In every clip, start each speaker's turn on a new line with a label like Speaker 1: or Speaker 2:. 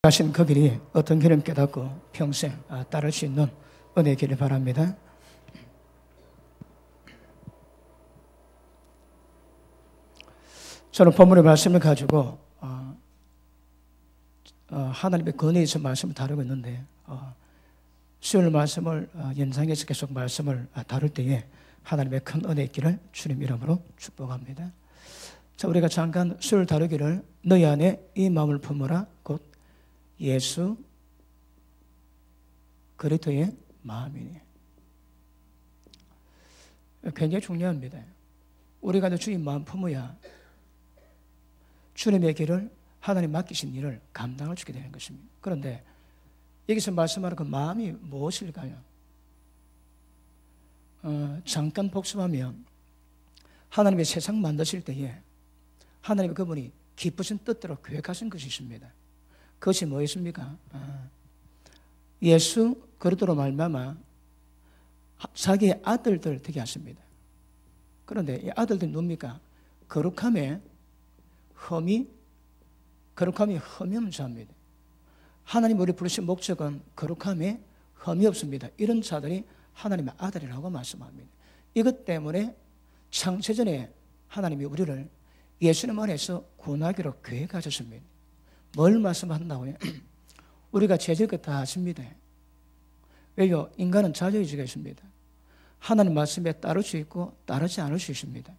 Speaker 1: 하신 그 길이 어떤 길을 깨닫고 평생 따를 수 있는 은혜의 길을 바랍니다. 저는 본문의 말씀을 가지고 하나님의 권위에서 말씀을 다루고 있는데 수요일 말씀을 연상해서 계속 말씀을 다룰 때에 하나님의 큰 은혜의 길을 주님 이름으로 축복합니다. 자, 우리가 잠깐 수요일 다루기를 너희 안에 이 마음을 품으라 곧 예수 그리스도의 마음이니. 굉장히 중요합니다. 우리가 주님 마음 품어야 주님의 길을 하나님 맡기신 일을 감당할 수 있게 되는 것입니다. 그런데 여기서 말씀하는 그 마음이 무엇일까요? 잠깐 복습하면 하나님의 세상 만드실 때에 하나님의 그분이 기쁘신 뜻대로 계획하신 것이 있습니다. 그것이 뭐였습니까? 예수 그리스도로 말미암아 자기의 아들들 되게 하십니다. 그런데 이 아들들이 누굽니까? 거룩함이 흠이 없는 자입니다. 하나님 우리 부르신 목적은 거룩함에 흠이 없습니다. 이런 자들이 하나님의 아들이라고 말씀합니다. 이것 때문에 창세전에 하나님이 우리를 예수님 안에서 구원하기로 계획하셨습니다. 뭘 말씀한다고요? 우리가 죄질 것 다 아십니다. 왜요? 인간은 자유의지가 있습니다. 하나님 말씀에 따를 수 있고 따르지 않을 수 있습니다.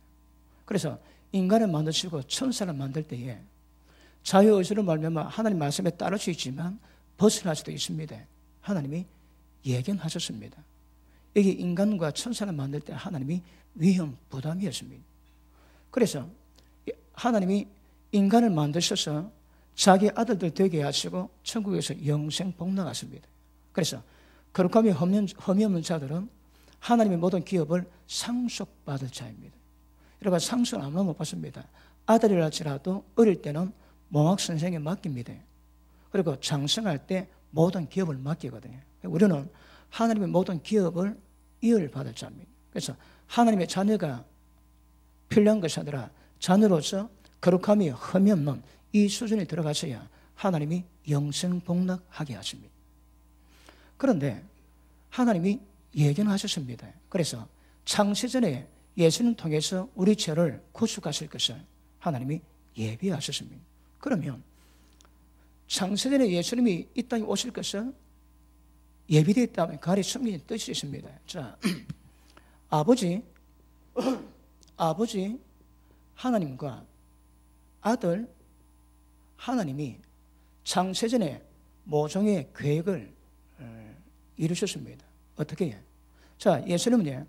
Speaker 1: 그래서 인간을 만드시고 천사를 만들 때에 자유의지로 말미암아 하나님 말씀에 따를 수 있지만 벗어날 수도 있습니다. 하나님이 예견하셨습니다. 여기 인간과 천사를 만들 때 하나님이 위험 부담이었습니다. 그래서 하나님이 인간을 만드셔서 자기 아들들 되게 하시고 천국에서 영생 복락하십니다. 그래서 거룩함이 흠이 없는 자들은 하나님의 모든 기업을 상속받을 자입니다. 여러분 상속은 아무나 못 받습니다. 아들이랄지라도 어릴 때는 몽학 선생에게 맡깁니다. 그리고 장성할 때 모든 기업을 맡기거든요. 우리는 하나님의 모든 기업을 이을받을 자입니다. 그래서 하나님의 자녀가 필요한 것이 아니라 자녀로서 거룩함이 흠이 없는 이 수준에 들어가셔야 하나님이 영생 복락하게 하십니다. 그런데 하나님이 예견하셨습니다. 그래서 창세전에 예수님 통해서 우리 죄를 구속하실 것을 하나님이 예비하셨습니다. 그러면 창세전에 예수님이 이 땅에 오실 것을 예비되어 있다면 가리 숨긴 뜻이 있습니다. 자, 아버지 하나님과 아들 하나님이 창세전에 모종의 계획을 이루셨습니다. 어떻게 해요? 자, 예수님은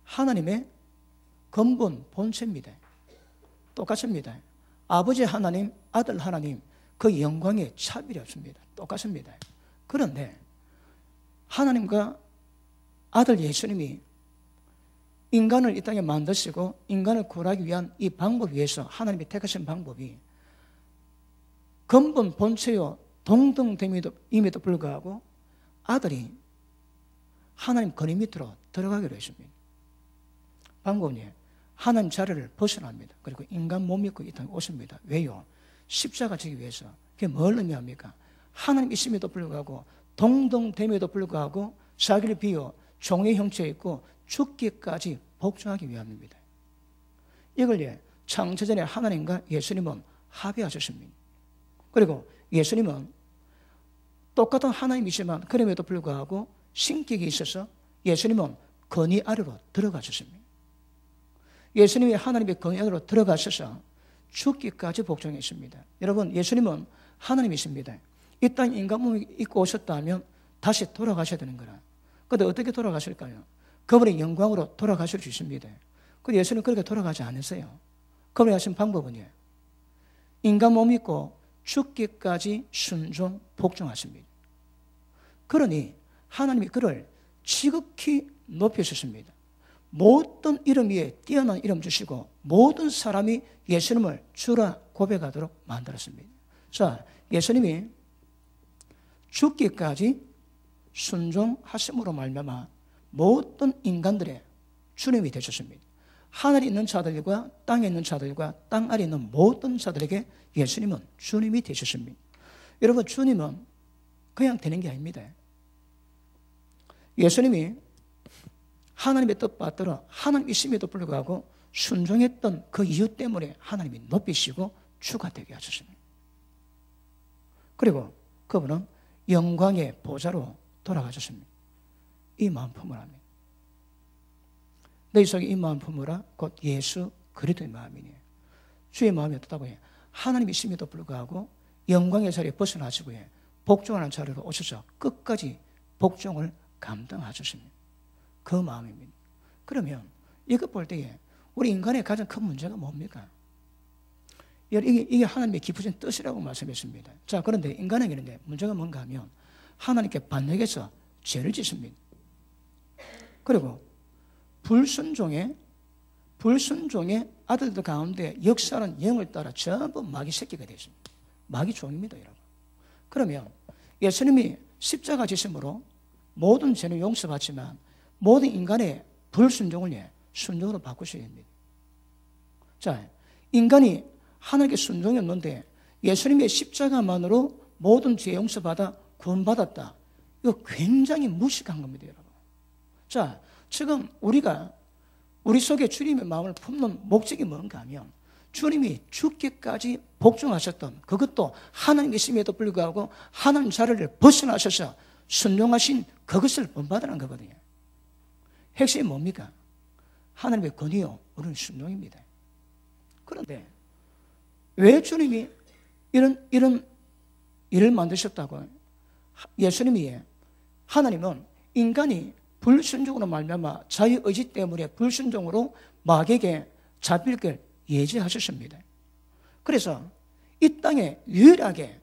Speaker 1: 하나님의 근본 본체입니다. 똑같습니다. 아버지 하나님, 아들 하나님, 그 영광에 차별이 없습니다. 똑같습니다. 그런데 하나님과 아들 예수님이 인간을 이 땅에 만드시고 인간을 구원하기 위한 이 방법 위해서 하나님이 택하신 방법이 근본 본체요 동등됨에도 불구하고 아들이 하나님 권위 밑으로 들어가기로 했습니다. 방법이 하나님 자리를 벗어납니다. 그리고 인간 몸 입고 이 땅에 오십니다. 왜요? 십자가 지기 위해서. 그게 뭘 의미합니까? 하나님 있음에도 불구하고 동등됨에도 불구하고 자기를 비워 종의 형체에 있고 죽기까지 복종하기 위함입니다. 이걸 창세전에 하나님과 예수님은 합의하셨습니다. 그리고 예수님은 똑같은 하나님이지만 그럼에도 불구하고 신격이 있어서 예수님은 권위 아래로 들어가셨습니다. 예수님이 하나님의 권위 아래로 들어가셔서 죽기까지 복종했습니다. 여러분, 예수님은 하나님이십니다. 이 땅 인간 몸을 입고 오셨다면 다시 돌아가셔야 되는 거라. 그런데 어떻게 돌아가실까요? 그분의 영광으로 돌아가실 수 있습니다. 그런데 예수님은 그렇게 돌아가지 않으세요. 그분이 하신 방법은요, 인간 몸 입고 죽기까지 순종 복종하십니다. 그러니 하나님이 그를 지극히 높이셨습니다. 모든 이름 위에 뛰어난 이름 주시고 모든 사람이 예수님을 주라 고백하도록 만들었습니다. 자, 예수님이 죽기까지 순종하심으로 말미암아 모든 인간들의 주님이 되셨습니다. 하늘에 있는 자들과 땅에 있는 자들과 땅 아래 있는 모든 자들에게 예수님은 주님이 되셨습니다. 여러분, 주님은 그냥 되는 게 아닙니다. 예수님이 하나님의 뜻받들어 하나님이심에도 불구하고 순종했던 그 이유 때문에 하나님이 높이시고 주가 되게 하셨습니다. 그리고 그분은 영광의 보좌로 돌아가셨습니다. 이 마음 품으라. 너희 속에 이 마음 품으라. 곧 예수 그리스도의 마음이니. 주의 마음이 어떻다고 해? 하나님이심에도 불구하고 영광의 자리에 벗어나시고 복종하는 자리로 오셔서 끝까지 복종을 감당하셨습니다. 그 마음입니다. 그러면 이것 볼 때에 우리 인간의 가장 큰 문제가 뭡니까? 이게 하나님의 깊으신 뜻이라고 말씀했습니다. 자, 그런데 인간에게는 문제가 뭔가 하면 하나님께 반역해서 죄를 짓습니다. 그리고 불순종의 아들들 가운데 역사하는 영을 따라 전부 마귀 새끼가 되어 있습니다. 마귀 종입니다, 여러분. 그러면 예수님이 십자가 지심으로 모든 죄는 용서받지만 모든 인간의 불순종을 순종으로 바꾸셔야 합니다. 자, 인간이 하나님께 순종이 없는데 예수님의 십자가만으로 모든 죄 용서받아 구원받았다. 이거 굉장히 무식한 겁니다, 여러분. 자, 지금 우리 속에 주님의 마음을 품는 목적이 뭔가 하면 주님이 죽기까지 복종하셨던 그것도 하나님이심에도 불구하고 하나님 자리를 벗어나셔서 순종하신 그것을 본받으라는 거거든요. 핵심이 뭡니까? 하나님의 권위요, 우리는 순종입니다. 그런데 왜 주님이 이런 일을 만드셨다고? 예수님이 하나님은 인간이 불순종으로 말미암아 자유 의지 때문에 불순종으로 마귀에게 잡힐 걸 예지하셨습니다. 그래서 이 땅에 유일하게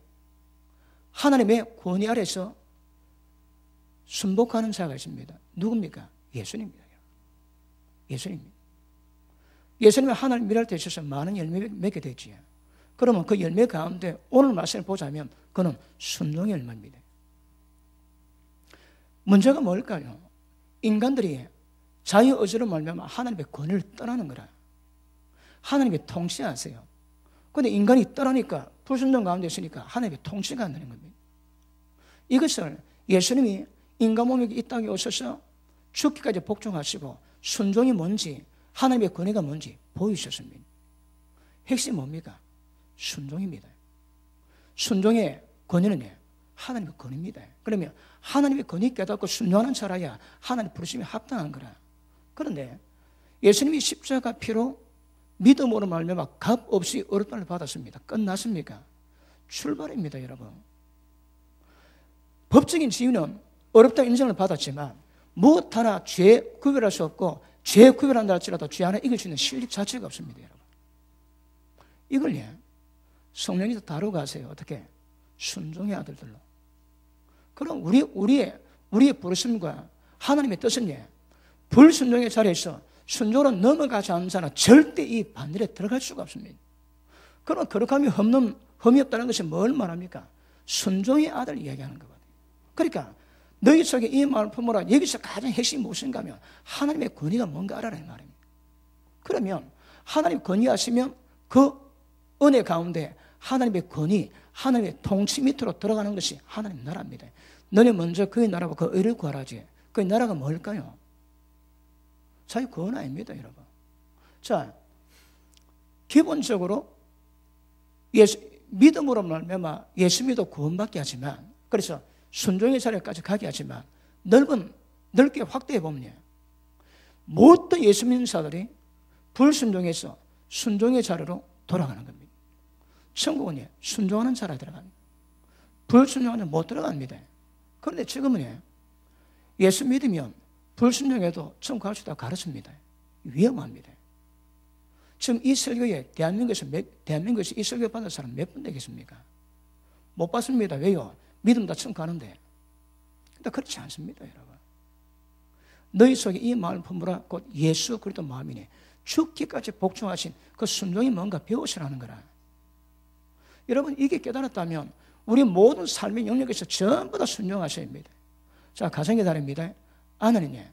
Speaker 1: 하나님의 권위 아래서 순복하는 자가 있습니다. 누굽니까? 예수님입니다. 예수님입니다. 예수님은 하나님 일할 때 있어서 많은 열매 맺게 됐지요. 그러면 그 열매 가운데 오늘 말씀을 보자면 그는 순종의 열매입니다. 문제가 뭘까요? 인간들이 자유의지로 말미암아 하나님의 권위를 떠나는 거라. 하나님의 통치하세요. 그런데 인간이 떠나니까 불순종 가운데 있으니까 하나님의 통치가 안 되는 겁니다. 이것을 예수님이 인간 몸에 이 땅에 오셔서 죽기까지 복종하시고 순종이 뭔지 하나님의 권위가 뭔지 보이셨습니다. 핵심이 뭡니까? 순종입니다. 순종의 권위는 하나님의 권위입니다. 그러면 하나님의 권위 깨닫고 순종하는 자라야 하나님 부르심에 합당한 거라. 그런데 예수님이 십자가 피로 믿음으로 말미암아 값 없이 어렵다를 받았습니다. 끝났습니까? 출발입니다, 여러분. 법적인 지위는 어렵다 인정을 받았지만 무엇 하나 죄 구별할 수 없고 죄 구별한다 할지라도 죄 하나 이길 수 있는 실력 자체가 없습니다, 여러분. 이걸 성령께서 다루고 가세요. 어떻게? 순종의 아들들로. 그럼 우리의 부르심과 하나님의 뜻은 불순종의 자리에서 순종으로 넘어가지 않는 자는 절대 이 반열에 들어갈 수가 없습니다. 그럼 거룩함이 흠이 없다는 것이 뭘 말합니까? 순종의 아들 이야기하는 거거든요. 그러니까 너희 속에 이 마음을 품으라. 여기서 가장 핵심이 무엇인가 하면 하나님의 권위가 뭔가 알아라는 말입니다. 그러면 하나님 권위하시면 그 은혜 가운데 하나님의 권위, 하나님의 통치 밑으로 들어가는 것이 하나님 나라입니다. 너네 먼저 그의 나라와 그 의를 구하라지. 그의 나라가 뭘까요? 자유 구원 아닙니다, 여러분. 자, 기본적으로 믿음으로 말미암아 예수 믿어 구원받게 하지만, 그래서 순종의 자리까지 가게 하지만 넓게 확대해 보면 모든 예수 믿는 자들이 불순종해서 순종의 자리로 돌아가는 겁니다. 천국은 순종하는 자라 들어갑니다. 불순종하는 자는 못 들어갑니다. 그런데 지금은 예수 믿으면 불순종해도 천국 갈 수 있다고 가르칩니다. 위험합니다. 지금 이 설교에 대한민국에서 이 설교 받은 사람 몇 분 되겠습니까? 못 받습니다. 왜요? 믿음 다 천국 가는데. 근데 그렇지 않습니다, 여러분. 너희 속에 이 마음을 품으라. 곧 예수 그리스도 마음이니 죽기까지 복종하신 그 순종이 뭔가 배우시라는 거라. 여러분, 이게 깨달았다면 우리 모든 삶의 영역에서 전부 다 순종하셔야 합니다. 자, 가정의 달입니다. 아내는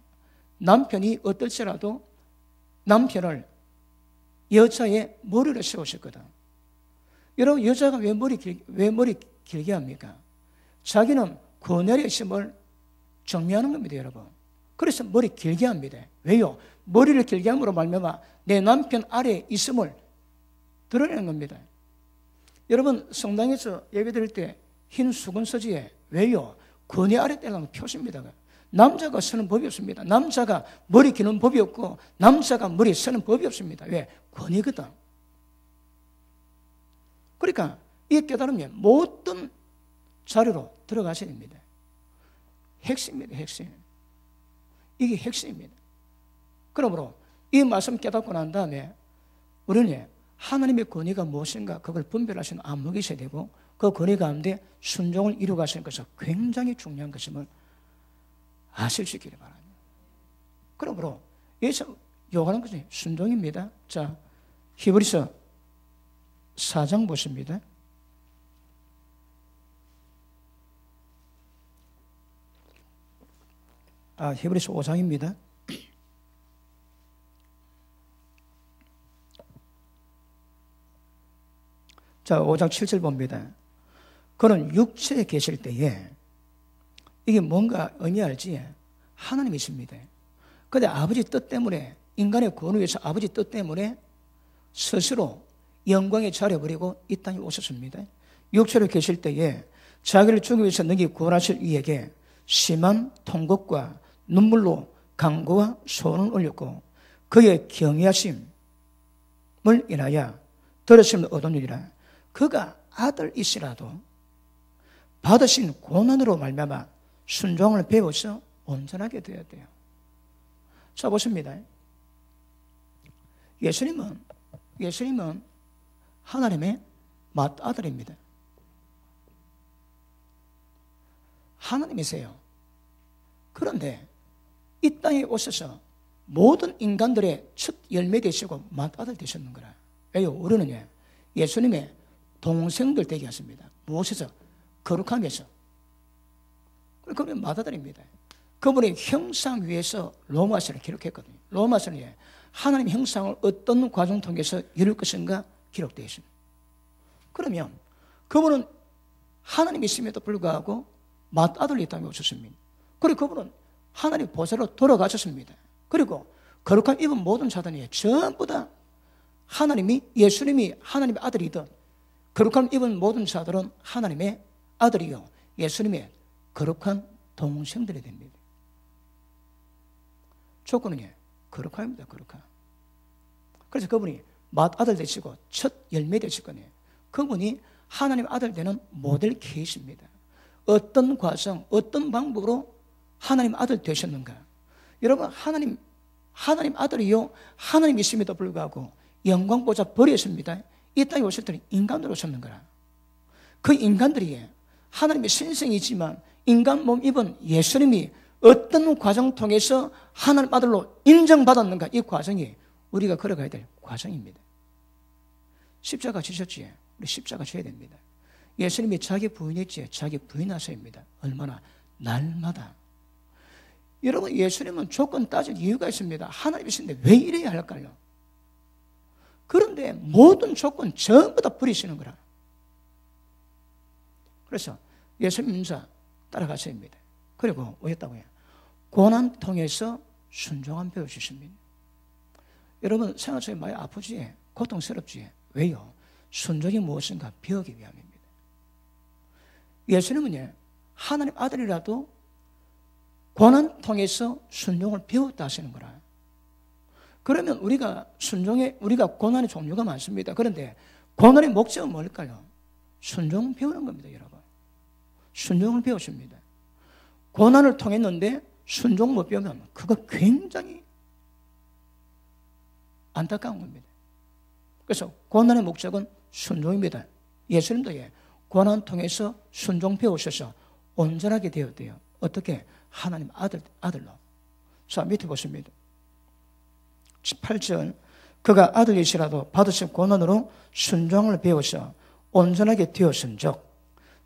Speaker 1: 남편이 어떨지라도 남편을 여자의 머리를 세우셨거든. 여러분, 여자가 왜 머리 길게 합니까? 자기는 권위아래 있음을 정리하는 겁니다, 여러분. 그래서 머리 길게 합니다. 왜요? 머리를 길게 함으로 말미암아 내 남편 아래에 있음을 드러내는 겁니다. 여러분, 성당에서 예배 드릴 때 흰 수건 서지에 왜요? 권위 아래 떼라는 표시입니다. 남자가 서는 법이 없습니다. 남자가 머리 기는 법이 없고 남자가 머리 서는 법이 없습니다. 왜? 권위거든. 그러니까 이 깨달음이 모든 자료로 들어가셔야 됩니다. 핵심입니다. 핵심. 이게 핵심입니다. 그러므로 이 말씀 깨닫고 난 다음에 우리는 하나님의 권위가 무엇인가 그걸 분별하시는 안목이 있어야 되고 그 권위 가운데 순종을 이루가시는 것은 굉장히 중요한 것임을 아실 수 있기를 바랍니다. 그러므로 여기서 요구하는 것이 순종입니다. 자, 히브리서 4장 보십니다. 히브리서 5장입니다. 자, 5장 7절 봅니다. 그는 육체에 계실 때에 이게 뭔가 의미할지 하나님이십니다. 그런데 아버지 뜻 때문에 인간의 구원을 위해서 아버지 뜻 때문에 스스로 영광에 차려버리고 이 땅에 오셨습니다. 육체로 계실 때에 자기를 죽이기 위해서 능히 구원하실 이에게 심한 통곡과 눈물로 간구와 소원을 올렸고 그의 경외하심을 인하여 들으심을 얻었느니라. 그가 아들이시라도 받으신 고난으로 말미암아 순종을 배워서 온전하게 되어야 돼요. 자, 보십니다. 예수님은 하나님의 맏아들입니다. 하나님이세요. 그런데 이 땅에 오셔서 모든 인간들의 첫 열매 되시고 맏아들 되셨는 거라. 왜요? 우리는 예수님의 동생들 되게 하십니다. 무엇에서? 거룩함에서. 그러면 맏아들입니다. 그분의 형상 위에서 로마서를 기록했거든요. 로마서는 하나님 형상을 어떤 과정 통해서 이룰 것인가 기록되어 있습니다. 그러면 그분은 하나님이심에도 불구하고 맏아들이 이 땅에 오셨습니다. 그리고 그분은 하나님 보좌로 돌아가셨습니다. 그리고 거룩함 입은 모든 자들이 전부 다 예수님이 하나님의 아들이든 거룩함 입은 모든 자들은 하나님의 아들이요 예수님의 거룩한 동생들이 됩니다. 조건은 거룩함입니다. 거룩함. 그래서 그분이 맏아들 되시고 첫 열매 되시거든요. 그분이 하나님 아들 되는 모델 케이스입니다. 어떤 과정, 어떤 방법으로 하나님 아들 되셨는가? 여러분, 하나님 아들이요 하나님이심에도 불구하고 영광 보좌 버렸습니다. 이 땅에 오실 때는 인간으로 오셨는 거라. 그 인간들이 하나님의 신성이지만 인간 몸 입은 예수님이 어떤 과정 통해서 하나님 아들로 인정받았는가? 이 과정이 우리가 걸어가야 될 과정입니다. 십자가 지셨지? 우리 십자가 져야 됩니다. 예수님이 자기 부인했지? 자기 부인하셔야입니다. 얼마나? 날마다. 여러분, 예수님은 조건 따질 이유가 있습니다. 하나님이신데 왜 이래야 할까요? 그런데 모든 조건 전부 다 버리시는 거라. 그래서 예수님 인사 따라가셔야 합니다. 그리고 뭐였다고요? 고난 통해서 순종함 배우셨습니다. 여러분, 생활 속에 많이 아프지? 고통스럽지? 왜요? 순종이 무엇인가 배우기 위함입니다. 예수님은 하나님 아들이라도 고난 통해서 순종을 배웠다 하시는 거라. 그러면 우리가 고난의 종류가 많습니다. 그런데 고난의 목적은 뭘까요? 순종을 배우는 겁니다, 여러분. 순종을 배우십니다. 고난을 통했는데 순종 못 배우면 그거 굉장히 안타까운 겁니다. 그래서 고난의 목적은 순종입니다. 예수님도 고난 통해서 순종 배우셔서 온전하게 되었대요. 어떻게? 하나님 아들로. 자, 밑에 보십니다. 18절. 그가 아들이시라도 받으신 고난으로 순종을 배워서 온전하게 되었은즉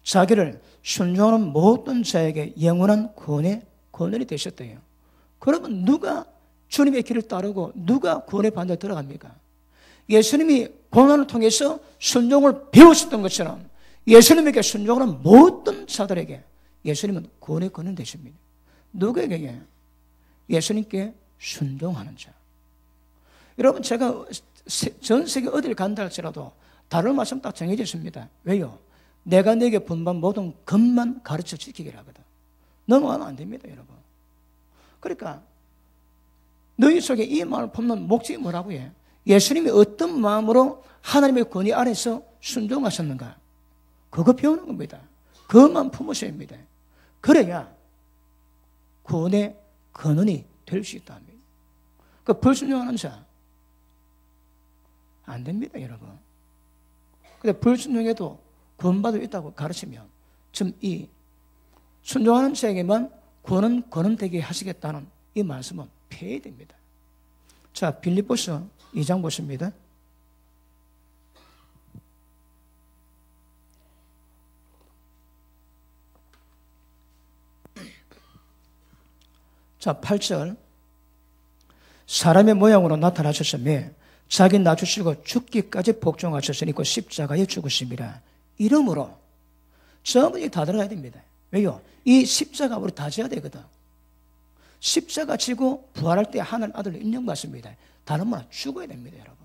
Speaker 1: 자기를 순종하는 모든 자에게 영원한 구원이 되셨대요. 그러면 누가 주님의 길을 따르고 누가 구원의 반대에 들어갑니까? 예수님이 고난을 통해서 순종을 배우셨던 것처럼 예수님에게 순종하는 모든 자들에게 예수님은 구원의 근원 되십니다. 누구에게? 예수님께 순종하는 자. 여러분, 제가 전 세계 어딜 간다 할지라도 다른 말씀 딱 정해져 있습니다. 왜요? 내가 네게 분반 모든 것만 가르쳐 지키기를 하거든. 넘어가면 안 됩니다, 여러분. 그러니까 너희 속에 이 마음을 품는 목적이 뭐라고 해? 예수님이 어떤 마음으로 하나님의 권위 아래서 순종하셨는가? 그거 배우는 겁니다. 그것만 품으셔야 합니다. 그래야 구원의 근원이 될 수 있다. 그 불순종하는 자 안 됩니다, 여러분. 근데 불순종해도 구원받을 수 있다고 가르치면 지금 이 순종하는 자에게만 구원은 근원되게 하시겠다는 이 말씀은 폐해됩니다. 자, 빌립보서 2장 보십니다. 자, 8절. 사람의 모양으로 나타나셨으며 자기 낮추시고 죽기까지 복종하셨으니 그 십자가에 죽으심이라. 이러므로 전부 다 들어가야 됩니다. 왜요? 이 십자가 우리 다 져야 되거든. 십자가 지고 부활할 때 하나님 아들로 인정받습니다. 다른 말은 죽어야 됩니다, 여러분.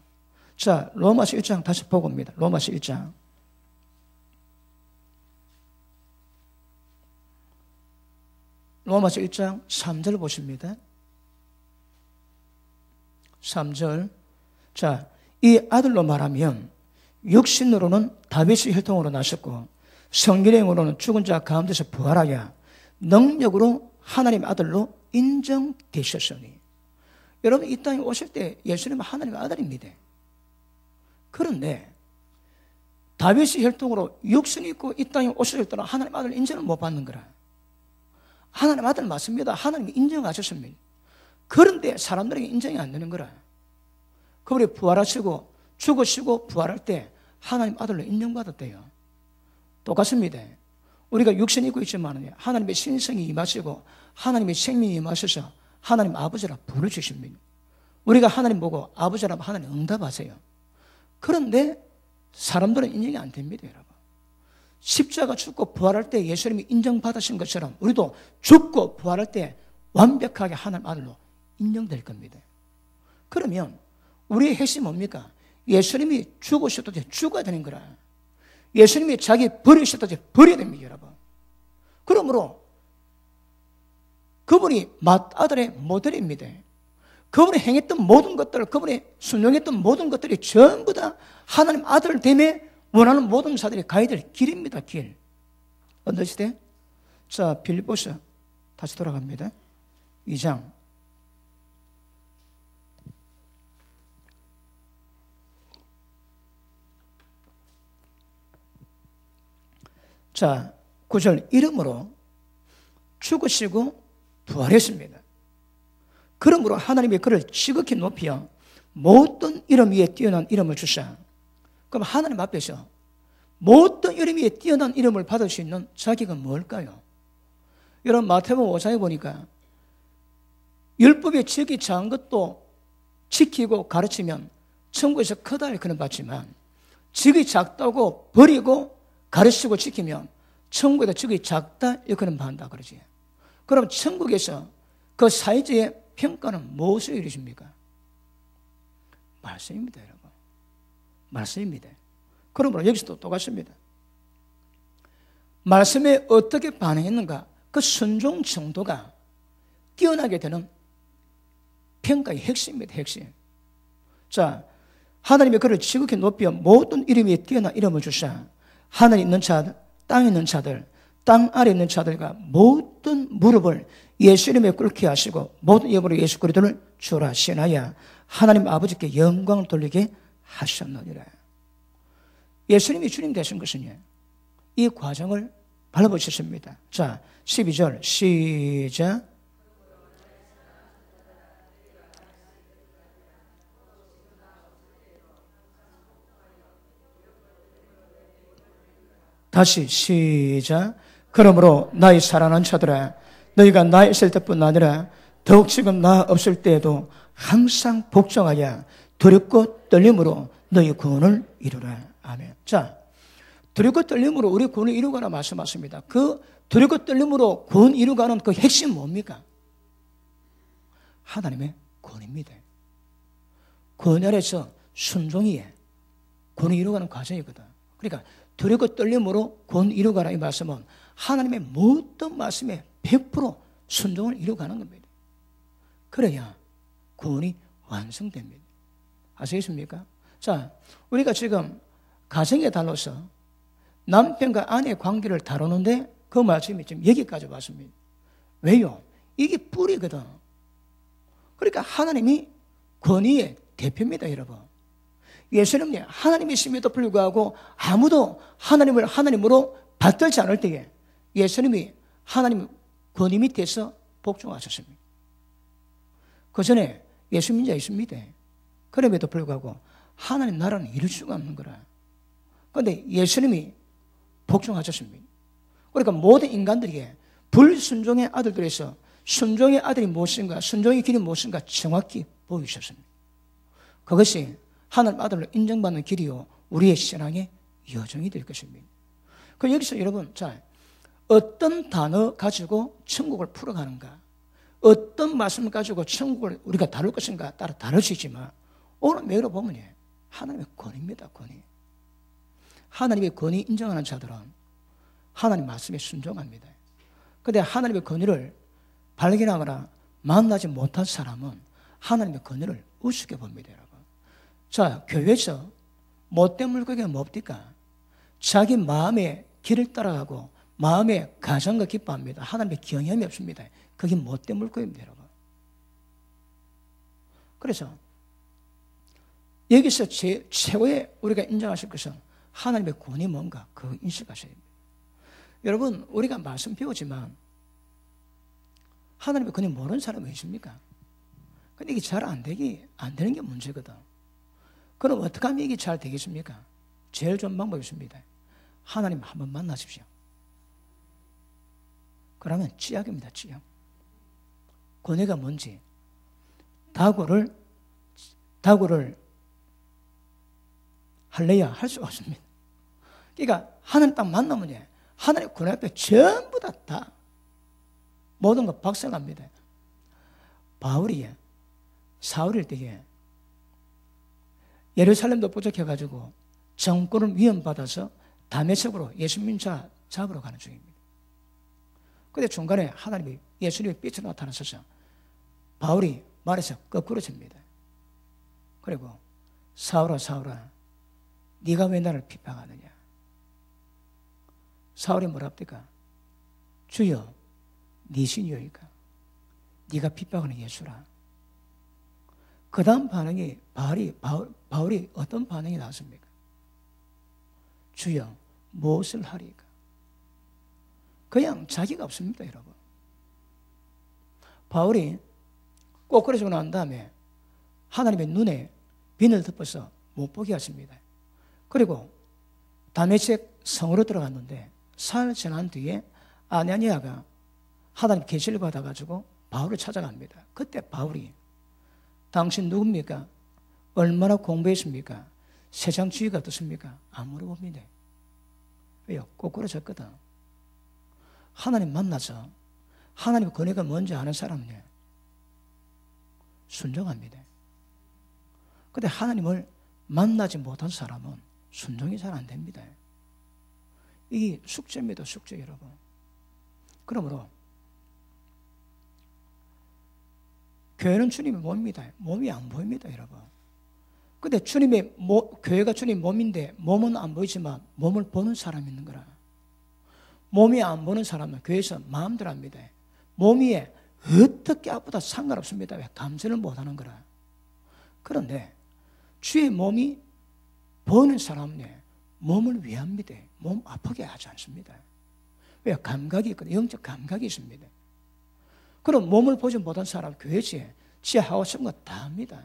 Speaker 1: 자, 로마서 1장 다시 보고 옵니다. 로마서 1장. 로마서 1장 3절 보십니다. 3절. 자, 이 아들로 말하면 육신으로는 다윗의 혈통으로 나셨고 성령으로는 죽은 자 가운데서 부활하여 능력으로 하나님의 아들로 인정되셨으니. 여러분, 이 땅에 오실 때 예수님은 하나님의 아들입니다. 그런데 다윗의 혈통으로 육신이 있고 이 땅에 오실 때는 하나님의 아들 인정을 못 받는 거라. 하나님의 아들 맞습니다. 하나님이 인정하셨습니다. 그런데 사람들에게 인정이 안 되는 거라. 그분이 부활하시고 죽으시고 부활할 때 하나님 아들로 인정받았대요. 똑같습니다. 우리가 육신이 있고 있지만 하나님의 신성이 임하시고 하나님의 생명이 임하셔서 하나님 아버지라 부르주십니다. 우리가 하나님 보고 아버지라면 하나님 응답하세요. 그런데 사람들은 인정이 안 됩니다, 여러분. 십자가 죽고 부활할 때 예수님이 인정받으신 것처럼 우리도 죽고 부활할 때 완벽하게 하나님 아들로 인정될 겁니다. 그러면 우리의 핵심이 뭡니까? 예수님이 죽으셨다 죽어야 되는 거라. 예수님이 자기 버리셨다 버려야 됩니다, 여러분. 그러므로 그분이 맏아들의 모델입니다. 그분이 행했던 모든 것들, 그분이 순종했던 모든 것들이 전부 다 하나님 아들 됨에 원하는 모든 자들이 가야 될 길입니다, 길. 어떤 시대? 자, 빌립보서 다시 돌아갑니다. 2장. 자, 9절. 이름으로 죽으시고 부활했습니다. 그러므로 하나님이 그를 지극히 높여 모든 이름 위에 뛰어난 이름을 주사. 그럼 하나님 앞에서 모든 이름 위에 뛰어난 이름을 받을 수 있는 자기가 뭘까요? 여러분, 마태복음 5장에 보니까 율법에 지극히 작은 것도 지키고 가르치면 천국에서 크다 일컬음 받지만 지극히 작다고 버리고 가르치고 지키면 천국에서 지극히 작다 일컬음 받는다 그러지. 그럼 천국에서 그 사이즈의 평가는 무엇을 이루십니까? 말씀입니다, 여러분. 말씀입니다. 그러므로 여기서도 똑같습니다. 말씀에 어떻게 반응했는가? 그 순종 정도가 뛰어나게 되는 평가의 핵심입니다, 핵심. 자, 하나님이 그를 지극히 높여 모든 이름 위에 뛰어난 이름을 주사 하늘에 있는 자들, 땅에 있는 자들, 땅 아래 있는 자들과 모든 무릎을 예수님에 꿇게 하시고 모든 예물로 예수 그리스도를 주라 시하여 하나님 아버지께 영광을 돌리게 하셨느니라. 예수님이 주님 되신 것은 이 과정을 밟아보셨습니다. 자, 12절 시작. 다시 시작. 그러므로 나의 사랑하는 자들아, 너희가 나 있을 때뿐 아니라 더욱 지금 나 없을 때에도 항상 복종하여 두렵고 떨림으로 너희 구원을 이루라. 아멘. 자, 두렵고 떨림으로 우리 구원을 이루거나 말씀하십니다. 그 두렵고 떨림으로 구원 이루가는 그 핵심 뭡니까? 하나님의 구원입니다. 구원 아래서 순종이 구원을 이루가는 과정이거든. 그러니까 두렵고 떨림으로 구원 이루가라 이 말씀은 하나님의 모든 말씀에 100% 순종을 이루가는 겁니다. 그래야 구원이 완성됩니다. 아시겠습니까? 자, 우리가 지금 가정의 달로서 남편과 아내의 관계를 다루는데 그 말씀이 지금 여기까지 왔습니다. 왜요? 이게 뿌리거든. 그러니까 하나님이 권위의 대표입니다, 여러분. 예수님이 하나님이심에도 불구하고 아무도 하나님을 하나님으로 받들지 않을 때에 예수님이 하나님 권위 밑에서 복종하셨습니다. 그 전에 예수 믿는 자 있습니다. 그럼에도 불구하고 하나님 나라는 이룰 수가 없는 거라. 그런데 예수님이 복종하셨습니다. 그러니까 모든 인간들에게 불순종의 아들들에서 순종의 아들이 무엇인가, 순종의 길이 무엇인가 정확히 보이셨습니다. 그것이 하나님 아들로 인정받는 길이요 우리의 신앙의 여정이 될 것입니다. 그럼 여기서 여러분, 자, 어떤 단어 가지고 천국을 풀어가는가, 어떤 말씀을 가지고 천국을 우리가 다룰 것인가 따라 다를 수 있지만 오늘 매로 보면 하나님의 권위입니다. 권위. 하나님의 권위 인정하는 자들은 하나님 말씀에 순종합니다. 그런데 하나님의 권위를 발견하거나 만나지 못한 사람은 하나님의 권위를 우습게 봅니다, 여러분. 자, 교회에서 못된 물고기가 뭡니까? 자기 마음의 길을 따라가고 마음의 가정과 기뻐합니다. 하나님의 경험이 없습니다. 그게 못된 물고기입니다, 여러분. 그래서 여기서 최고의 우리가 인정하실 것은 하나님의 권위 뭔가 그거 인식하셔야 됩니다. 여러분, 우리가 말씀 배우지만 하나님의 권위 모르는 사람이 있습니까? 근데 이게 잘 안 되는 게 문제거든. 그럼 어떻게 하면 이게 잘 되겠습니까? 제일 좋은 방법이 있습니다. 하나님 한번 만나십시오. 그러면 찌약입니다, 찌약. 권위가 뭔지 다구를 할래야 할 수가 없습니다. 그러니까 하나님 딱 만나면 하나님 권위 앞에 전부 다 모든 거 박살납니다. 바울이 사울일 때에 예루살렘도 부족해가지고 정권을 위협받아서 다메섹으로 예수 믿는 자 잡으러 가는 중입니다. 그런데 중간에 하나님이 예수님의 빛으로 나타나셔서 바울이 말에서 거꾸로 집니다. 그리고 사울아 사울아 네가 왜 나를 비방하느냐. 사울이 뭐라 합니까? 주여 네 신이오이까 네가 비방하는 예수라. 그 다음 반응이 바울이 어떤 반응이 나왔습니까? 주여 무엇을 하리까? 그냥 자기가 없습니다, 여러분. 바울이 꼬꾸라지고 난 다음에 하나님의 눈에 비늘 덮어서 못 보게 하십니다. 그리고 다메섹 성으로 들어갔는데 사흘 지난 뒤에 아나니아가 하나님 계시를 받아가지고 바울을 찾아갑니다. 그때 바울이 당신 누굽니까? 얼마나 공부했습니까? 세상 주의가 어떻습니까? 안 물어봅니다. 왜요? 꼬꾸라졌거든. 하나님 만나서 하나님의 권위가 뭔지 아는 사람은 순종합니다. 그런데 하나님을 만나지 못한 사람은 순종이 잘 안 됩니다. 이게 숙제입니다, 숙제 여러분. 그러므로 교회는 주님의 몸입니다. 몸이 안 보입니다, 여러분. 근데 교회가 주님 몸인데 몸은 안 보이지만 몸을 보는 사람이 있는 거라. 몸이 안 보는 사람은 교회에서 마음대로 합니다. 몸이 어떻게 아프다 상관없습니다. 왜? 감수를 못하는 거라. 그런데 주의 몸이 보는 사람은 몸을 위합니다. 몸 아프게 하지 않습니다. 왜? 감각이 있거든요. 영적 감각이 있습니다. 그럼 몸을 보지 못한 사람 교회지 지 하고 싶은 거 다 합니다.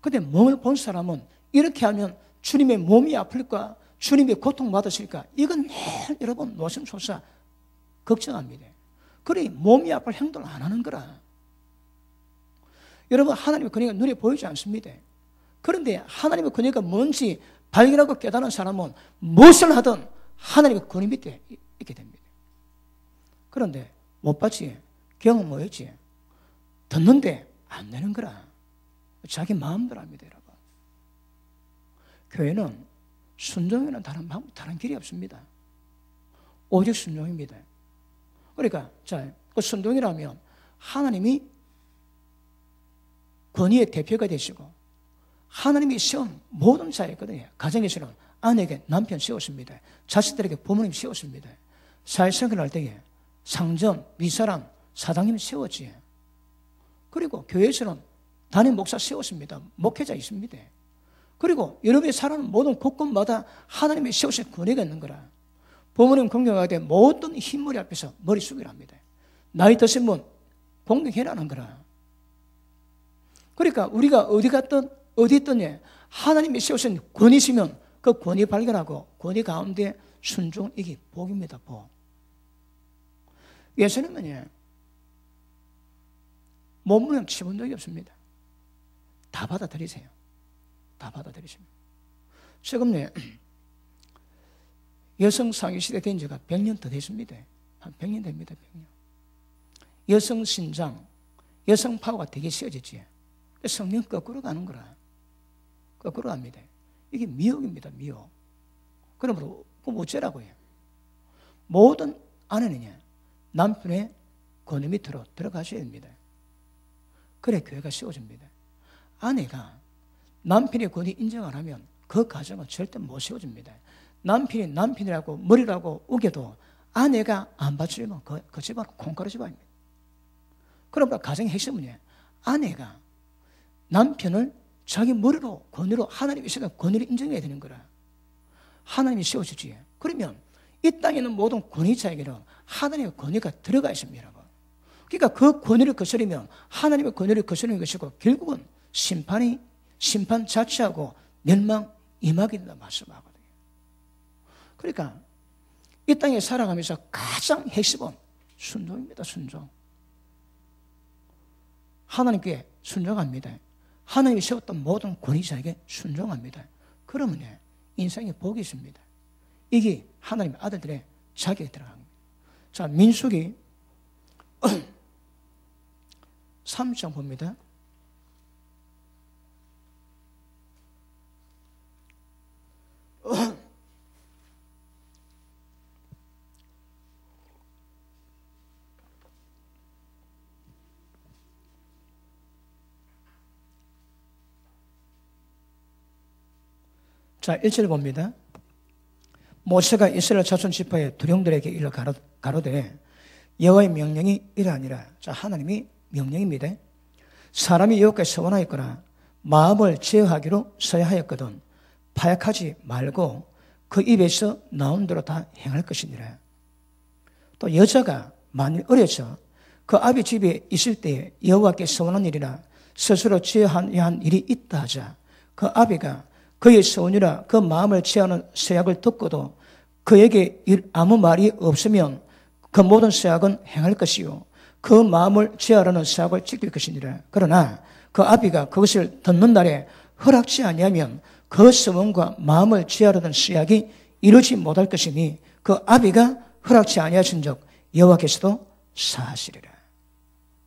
Speaker 1: 그런데 몸을 본 사람은 이렇게 하면 주님의 몸이 아플까? 주님의 고통받으실까? 이건 매일 여러분 노심초사 걱정합니다. 그러니 몸이 아플 행동을 안 하는 거라. 여러분 하나님의 권위가 눈에 보이지 않습니다. 그런데 하나님의 권위가 뭔지 발견하고 깨달은 사람은 무엇을 하든 하나님의 권위 밑에 있게 됩니다. 그런데 못 봤지? 경험 뭐였지? 듣는데 안 되는 거라. 자기 마음대로 합니다, 여러분. 교회는 순종에는 다른 길이 없습니다. 오직 순종입니다. 그러니까 그 순종이라면 하나님이 권위의 대표가 되시고 하나님이 세운 모든 자였거든요. 가정에서는 아내에게 남편 세웠습니다. 자식들에게 부모님 세웠습니다. 사회생활 할 때에 상점, 윗사람, 사장님 세웠지. 그리고 교회에서는 담임 목사 세웠습니다. 목회자 있습니다. 그리고 여러분이 살아가는 모든 곳곳마다 하나님이 세우신 권위가 있는 거라. 부모님 공경하되 모든 흰머리 앞에서 머리 숙이라 합니다. 나이 드신 분 공경해라는 거라. 그러니까 우리가 어디 갔든 어디 있든 하나님이 세우신 권위시면 그 권위 발견하고 권위 가운데 순종, 이게 복입니다. 복. 예수님은 몸무게 치본 적이 없습니다. 다 받아들이세요. 다 받아들이십니다. 최근에 여성 상위시대 된 지가 100년 더 됐습니다. 한 100년 됩니다. 100년. 여성 신장, 여성 파워가 되게 쉬워졌지. 성령 거꾸로 가는 거라. 거꾸로 갑니다. 이게 미혹입니다. 미혹. 그러므로 어쩌라고 해요. 모든 아내는 남편의 권위 밑으로 들어가셔야 됩니다. 그래 교회가 세워집니다. 아내가 남편의 권위 인정 안 하면 그 가정은 절대 못 세워집니다. 남편이 남편이라고 머리라고 우겨도 아내가 안 받쳐주면 그 집안은 콩가루 집안입니다. 그러니까 가정의 핵심은 아내가 남편을 자기 머리로 권위로 하나님이 세운 권위를 인정해야 되는 거라. 하나님이 세워주지. 그러면 이 땅에 있는 모든 권위자에게는 하나님의 권위가 들어가 있습니다. 그러니까 그 권위를 거스르면 하나님의 권위를 거스르는 것이고 결국은 심판 자체하고 멸망 임하게 된다 말씀하거든요. 그러니까 이 땅에 살아가면서 가장 핵심은 순종입니다. 순종. 하나님께 순종합니다. 하나님이 세웠던 모든 권위자에게 순종합니다. 그러면 인생에 복이 있습니다. 이게 하나님의 아들들의 자격에 들어갑니다. 자, 민수기 3장 봅니다. 자, 1절 봅니다. 모세가 이스라엘 자손 지파의 두령들에게 일러 가로되 여호와의 명령이 이러하니라. 자, 하나님이 명령입니다. 사람이 여호와께 서원하였거나 마음을 제어하기로 서야 하였거든 파약하지 말고 그 입에서 나온 대로 다 행할 것이니라. 또 여자가 만일 어려서 그 아비 집에 있을 때에 여호와께 서원한 일이나 스스로 제어해야 한 일이 있다 하자 그 아비가 그의 서원이라 그 마음을 제어하는 서약을 듣고도 그에게 아무 말이 없으면 그 모든 서약은 행할 것이요 그 마음을 제어하는 서약을 지킬 것이니라. 그러나 그 아비가 그것을 듣는 날에 허락지 아니하면 그 서원과 마음을 제어하는 서약이 이루지 못할 것이니 그 아비가 허락지 아니하신 적 여호와께서도 사하시리라.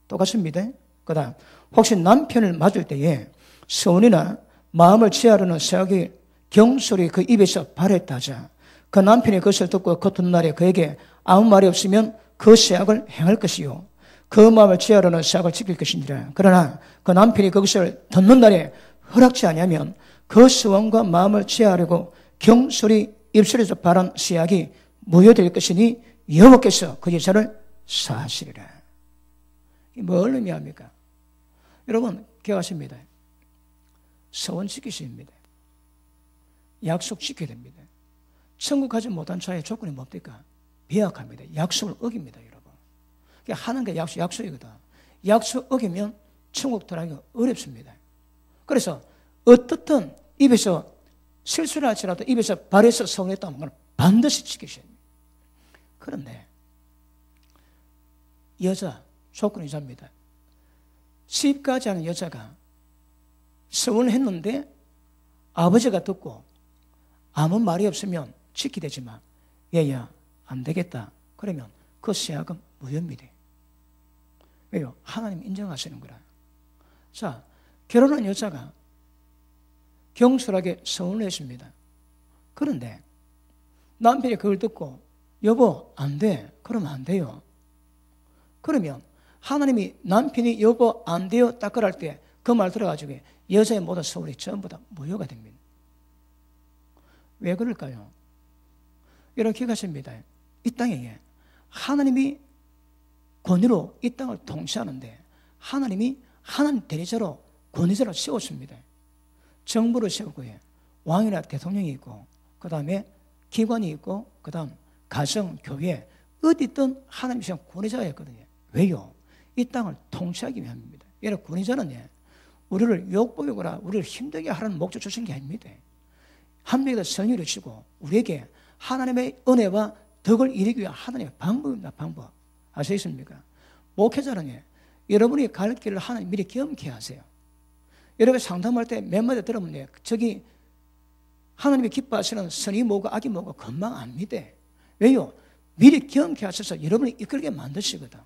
Speaker 1: 똑같습니다. 그다음 혹시 남편을 맞을 때에 서원이나 마음을 제어하려는 서약이 경솔히 그 입에서 발했다 하자 그 남편이 그것을 듣고 그 듣는 날에 그에게 아무 말이 없으면 그 서약을 행할 것이요 그 마음을 제어하려는 서약을 지킬 것이니라. 그러나 그 남편이 그것을 듣는 날에 허락지 아니하면 그 서원과 마음을 제어하려고 경솔히 입술에서 발한 서약이 무효될 것이니 여호와께서 그 여자를 사하시리라. 뭘 의미합니까? 여러분 기억하십니다. 서원 지키십니다. 약속 지켜야 됩니다. 천국 가지 못한 자의 조건이 뭡니까? 배약합니다. 약속을 어깁니다, 여러분. 하는 게 약속이거든. 약속 어기면 천국 들어가기가 어렵습니다. 그래서 어떻든 입에서 실수를 할지라도 입에서 발해서 서운했다는 걸 반드시 지키셔야 됩니다. 그런데 여자 조건이 잡니다. 시집가지 않은 여자가 서원을 했는데 아버지가 듣고 아무 말이 없으면 지키되지만 얘야 안 되겠다 그러면 그 세약은 무효입니다. 왜요? 하나님 인정하시는 거라. 자, 결혼한 여자가 경솔하게 서운을 했습니다. 그런데 남편이 그걸 듣고 여보 안 돼. 그러면 안 돼요. 그러면 하나님이 남편이 여보 안 돼요 딱 그럴 때 그 말 들어가지고 여자의 모든 서울이 전부 다 무효가 됩니다. 왜 그럴까요? 여러분 기억하십니다. 이 땅에 하나님이 권위로 이 땅을 통치하는데 하나님이 하나님 대리자로 권위자로 세웠습니다. 정부를 세우고 왕이나 대통령이 있고 그 다음에 기관이 있고 그 다음 가정, 교회 어디 있든 하나님이 지금 권위자였거든요. 왜요? 이 땅을 통치하기 위함입니다. 여러분 권위자는 우리를 욕보이거나 우리를 힘들게 하라는 목적 주신 게 아닙니다. 한 명이 더 선의를 주시고 우리에게 하나님의 은혜와 덕을 이루기 위한 하나님의 방법입니다. 방법. 아시겠습니까? 목회자는 여러분이 갈 길을 하나님 미리 경험케 하세요. 여러분 상담할 때 몇 마디 들으면 저기 하나님이 기뻐하시는 선이 뭐고 악이 뭐고 금방 압니다. 왜요? 미리 경험케 하셔서 여러분을 이끌게 만드시거든.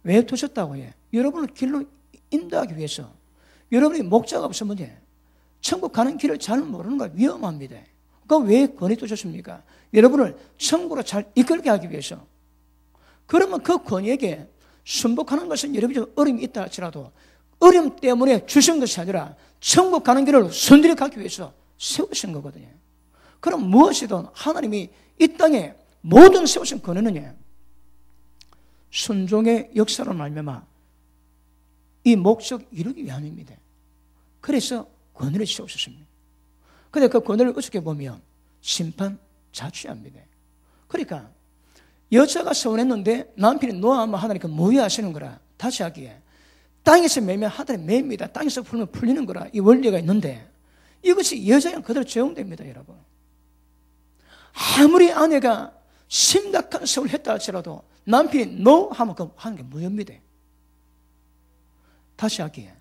Speaker 1: 왜 두셨다고 해? 여러분을 길로 인도하기 위해서. 여러분이 목자가 없으면 천국 가는 길을 잘 모르는 거 위험합니다. 그럼 왜 권위 두셨습니까? 여러분을 천국으로 잘 이끌게 하기 위해서. 그러면 그 권위에게 순복하는 것은 여러분이 어려움이 있다 할지라도 어려움 때문에 주신 것이 아니라 천국 가는 길을 손들어 가기 위해서 세우신 거거든요. 그럼 무엇이든 하나님이 이 땅에 모든 세우신 권위는 순종의 역사로 말미암아 이 목적 이루기 위함입니다. 그래서 권위를 세우셨습니다. 그런데 그 권위를 어떻게 보면 심판 자취합니다. 그러니까 여자가 서운했는데 남편이 노하면 하나님께 무효하시는 거라. 다시 하기에 땅에서 매면 하늘에 매입니다. 땅에서 풀면 풀리는 거라. 이 원리가 있는데 이것이 여자에는 그대로 적용됩니다. 여러분. 아무리 아내가 심각한 서운을 했다 할지라도 남편이 노 하면 그 하는 게 무효입니다. 다시 하기에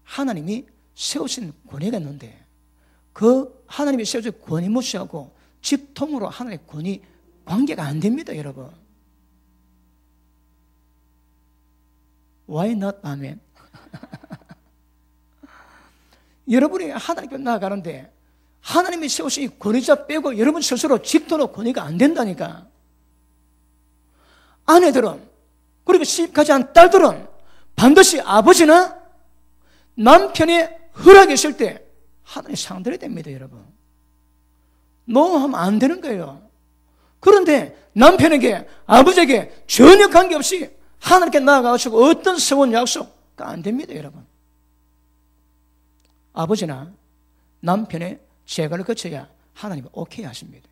Speaker 1: 하나님이 세우신 권위가 있는데 그 하나님이 세우신 권위 무시하고 집통으로 하나님의 권위 관계가 안 됩니다. 여러분. Why not? 아멘. 여러분이 하나님께 나아가는데 하나님이 세우신 이 권위자 빼고 여러분 스스로 집통으로 권위가 안 된다니까. 아내들은 그리고 시집가지 않은 딸들은 반드시 아버지나 남편의 허락이 있을 때 하나님 상대해야 됩니다. 여러분. 노하면 안 되는 거예요. 그런데 남편에게 아버지에게 전혀 관계없이 하나님께 나아가시고 어떤 서원 약속가 안 됩니다. 여러분. 아버지나 남편의 재가를 거쳐야 하나님이 오케이 하십니다.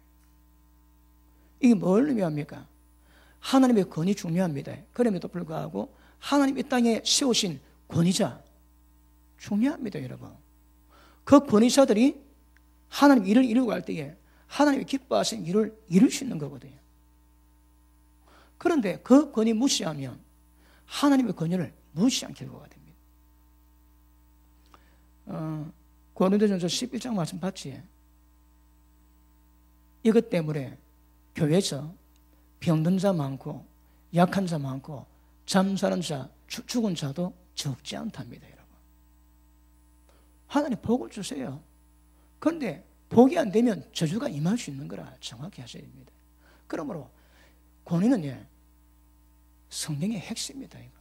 Speaker 1: 이게 뭘 의미합니까? 하나님의 권위 중요합니다. 그럼에도 불구하고 하나님 이 땅에 세우신 권위자 중요합니다. 여러분. 그 권위자들이 하나님 일을 이루고 할 때에 하나님이 기뻐하신 일을 이룰 수 있는 거거든요. 그런데 그 권위 무시하면 하나님의 권위를 무시한 결과가 됩니다. 고린도전서 11장 말씀 봤지? 이것 때문에 교회에서 병든 자 많고 약한 자 많고 잠자는 자, 죽은 자도 적지 않답니다. 여러분. 하나님 복을 주세요. 그런데 복이 안 되면 저주가 임할 수 있는 거라 정확히 하셔야 됩니다. 그러므로 권위는 성경의 핵심입니다. 이거.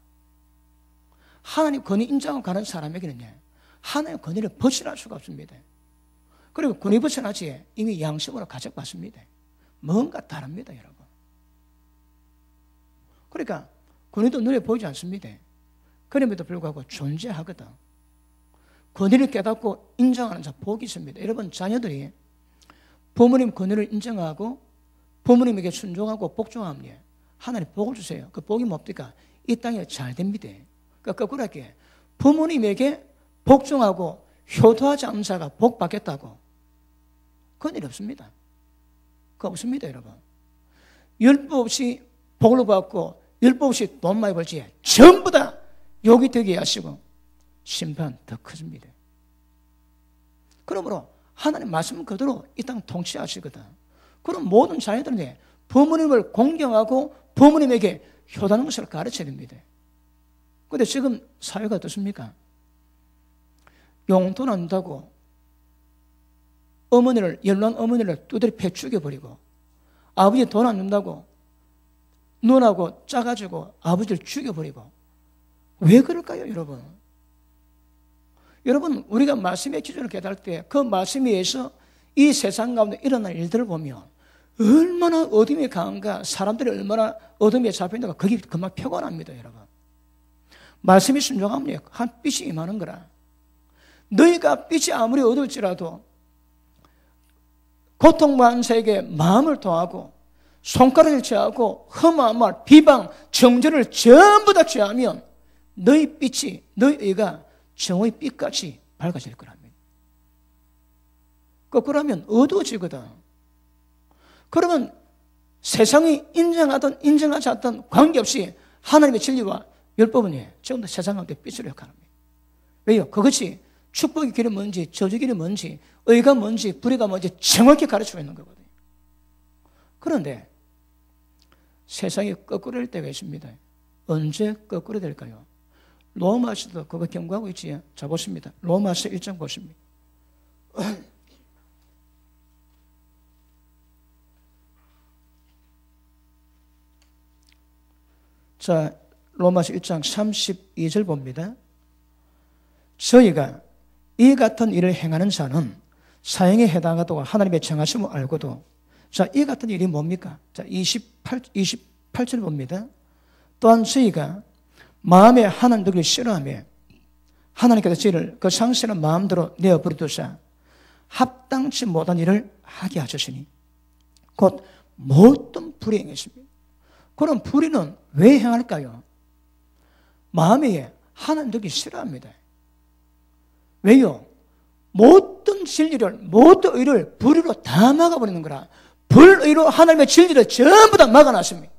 Speaker 1: 하나님 권위 인정하고 가는 사람에게는 하나님의 권위를 벗어날 수가 없습니다. 그리고 권위 벗어나지 이미 양심으로 가져봤습니다. 뭔가 다릅니다. 여러분. 그러니까 권위도 눈에 보이지 않습니다. 그럼에도 불구하고 존재하거든. 권위를 깨닫고 인정하는 자 복이 있습니다. 여러분 자녀들이 부모님 권위를 인정하고 부모님에게 순종하고 복종하면 하나님 복을 주세요. 그 복이 뭡니까? 이 땅에 잘 됩니다. 그러니까 거꾸로 할게. 부모님에게 복종하고 효도하지 않는 자가 복 받겠다고. 그건 일 없습니다. 그거 없습니다. 여러분. 율법 없이 복을 받고 율법 없이 돈 많이 벌지 전부 다 욕이 되게 하시고 심판 더 커집니다. 그러므로 하나님 말씀 그대로 이 땅 통치하시거든. 그럼 모든 자녀들은 부모님을 공경하고 부모님에게 효도하는 것을 가르쳐야 됩니다. 그런데 지금 사회가 어떻습니까? 용돈 안 준다고 연로한 어머니를 두드려 패 죽여버리고, 아버지 돈 안 준다고 눈하고 짜가지고 아버지를 죽여버리고. 왜 그럴까요, 여러분? 여러분, 우리가 말씀의 기준을 깨달을 때 그 말씀에 의해서 이 세상 가운데 일어날 일들을 보면 얼마나 어둠이 강한가, 사람들이 얼마나 어둠에 잡혀있는가, 그게 금방 표가 납니다, 여러분. 말씀이 순종하면 한 빛이 임하는 거라. 너희가 빛이 아무리 어두울지라도 고통받는 자에게 마음을 통하고 손가락을 취하고 험한 말, 비방, 정죄를 전부 다 취하면 너희 빛이, 너희 의가 정오의 빛같이 밝아질 거랍니다. 거꾸로 하면 어두워지거든. 그러면 세상이 인정하든 인정하지 않든 관계없이 하나님의 진리와 율법은 지금도 세상 가운데 빛으로 역할합니다. 왜요? 그것이 축복의 길이 뭔지, 저주의 길이 뭔지, 의가 뭔지, 불의가 뭔지 정확히 가르치고 있는 거거든요. 그런데 세상이 거꾸로 될 때가 있습니다. 언제 거꾸로 될까요? 로마서도 그거 경고하고 있지. 자, 보십니다. 로마서 1장 보십니다. 자, 로마서 1장 32절 봅니다. 저희가 이 같은 일을 행하는 자는 사형에 해당하다고 하나님의 정하심을 알고도, 자, 이 같은 일이 뭡니까? 자, 28절 봅니다. 또한 저희가 마음에 하나님 되기를 싫어하며 하나님께서 저희를 그 상실한 마음대로 내어버리두사 합당치 못한 일을 하게 하셨으니 곧 모든 불의 행했습니다. 그럼 불의는 왜 행할까요? 마음에 하나님 되기 싫어합니다. 왜요? 모든 진리를, 모든 의를 불의로 다 막아버리는 거라. 불의로 하나님의 진리를 전부 다 막아놨습니다.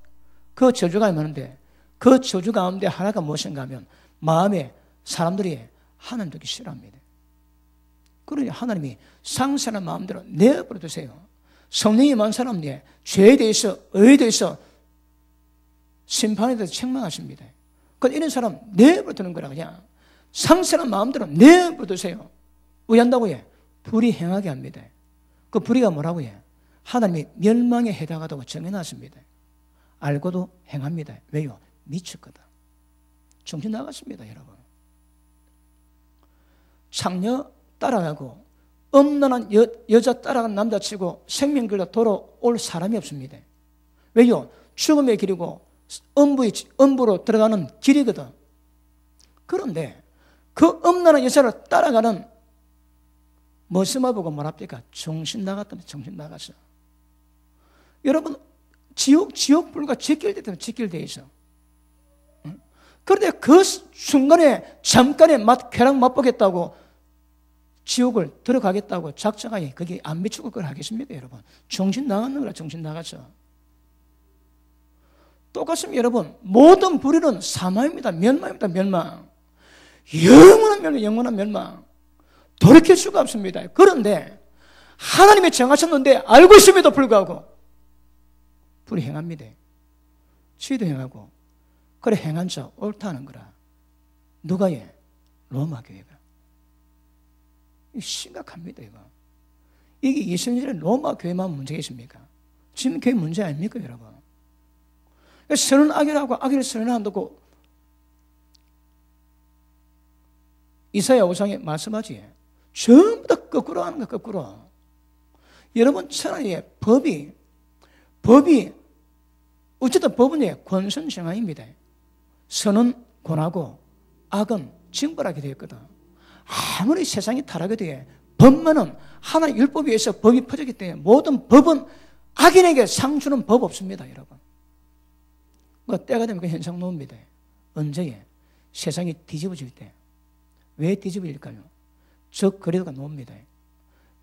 Speaker 1: 그 저주가 많은데 그 저주 가운데 하나가 무엇인가 하면 마음에 사람들이 하나님 되기 싫어합니다. 그러니 하나님이 상실한 마음대로 내버려 두세요. 성령이 많은 사람들이 죄에 대해서, 의에 대해서, 심판에 대해서 책망하십니다. 그러니까 이런 사람 내버려 두는 거라. 그냥 상실한 마음대로 내버려 두세요. 왜 한다고 해? 불의 행하게 합니다. 그 불의가 뭐라고 해? 하나님이 멸망에 해당하다고 정해놨습니다. 알고도 행합니다. 왜요? 미쳤거든. 정신 나갔습니다, 여러분. 창녀 따라가고 엄난한 여자 따라간 남자치고 생명 걸려 돌아올 사람이 없습니다. 왜요? 죽음의 길이고 음부로 들어가는 길이거든. 그런데 그 엄난한 여자를 따라가는 모습을 보고 뭐랍니까? 정신 나갔다면 정신 나갔어. 여러분, 지옥불과 직결되면 직결되어 있어. 그런데 그 순간에 잠깐의 쾌락 맛보겠다고 지옥을 들어가겠다고 작정하게 거기 안 미치고 그걸 하겠습니까, 여러분? 정신 나갔는 거라, 정신 나갔어. 똑같습니다, 여러분. 모든 불의는 사망입니다. 멸망입니다, 멸망. 영원한 멸망. 돌이킬 수가 없습니다. 그런데 하나님이 정하셨는데 알고 있음에도 불구하고 불의 행합니다. 지도 행하고. 그래 행한 자 옳다는 거라. 누가 해? 로마 교회가. 심각합니다, 이거. 이게 이스라엘의 로마 교회만 문제가 있습니까? 지금 교회 문제 아닙니까, 여러분? 선은 악이라고 악을 선언한다고 이사야 5장에 말씀하지. 전부 다 거꾸로 하는 거야, 거꾸로. 여러분, 차라리 법이 어쨌든 법은 권선정하입니다. 선은 권하고 악은 징벌하게 되었거든. 아무리 세상이 타락하게 돼 법만은 하나의 율법에 의해서 법이 퍼졌기 때문에 모든 법은 악인에게 상 주는 법 없습니다, 여러분. 때가 되면 그 현상 나옵니다. 언제? 세상이 뒤집어질 때. 왜 뒤집어질까요? 적그리도가 나옵니다.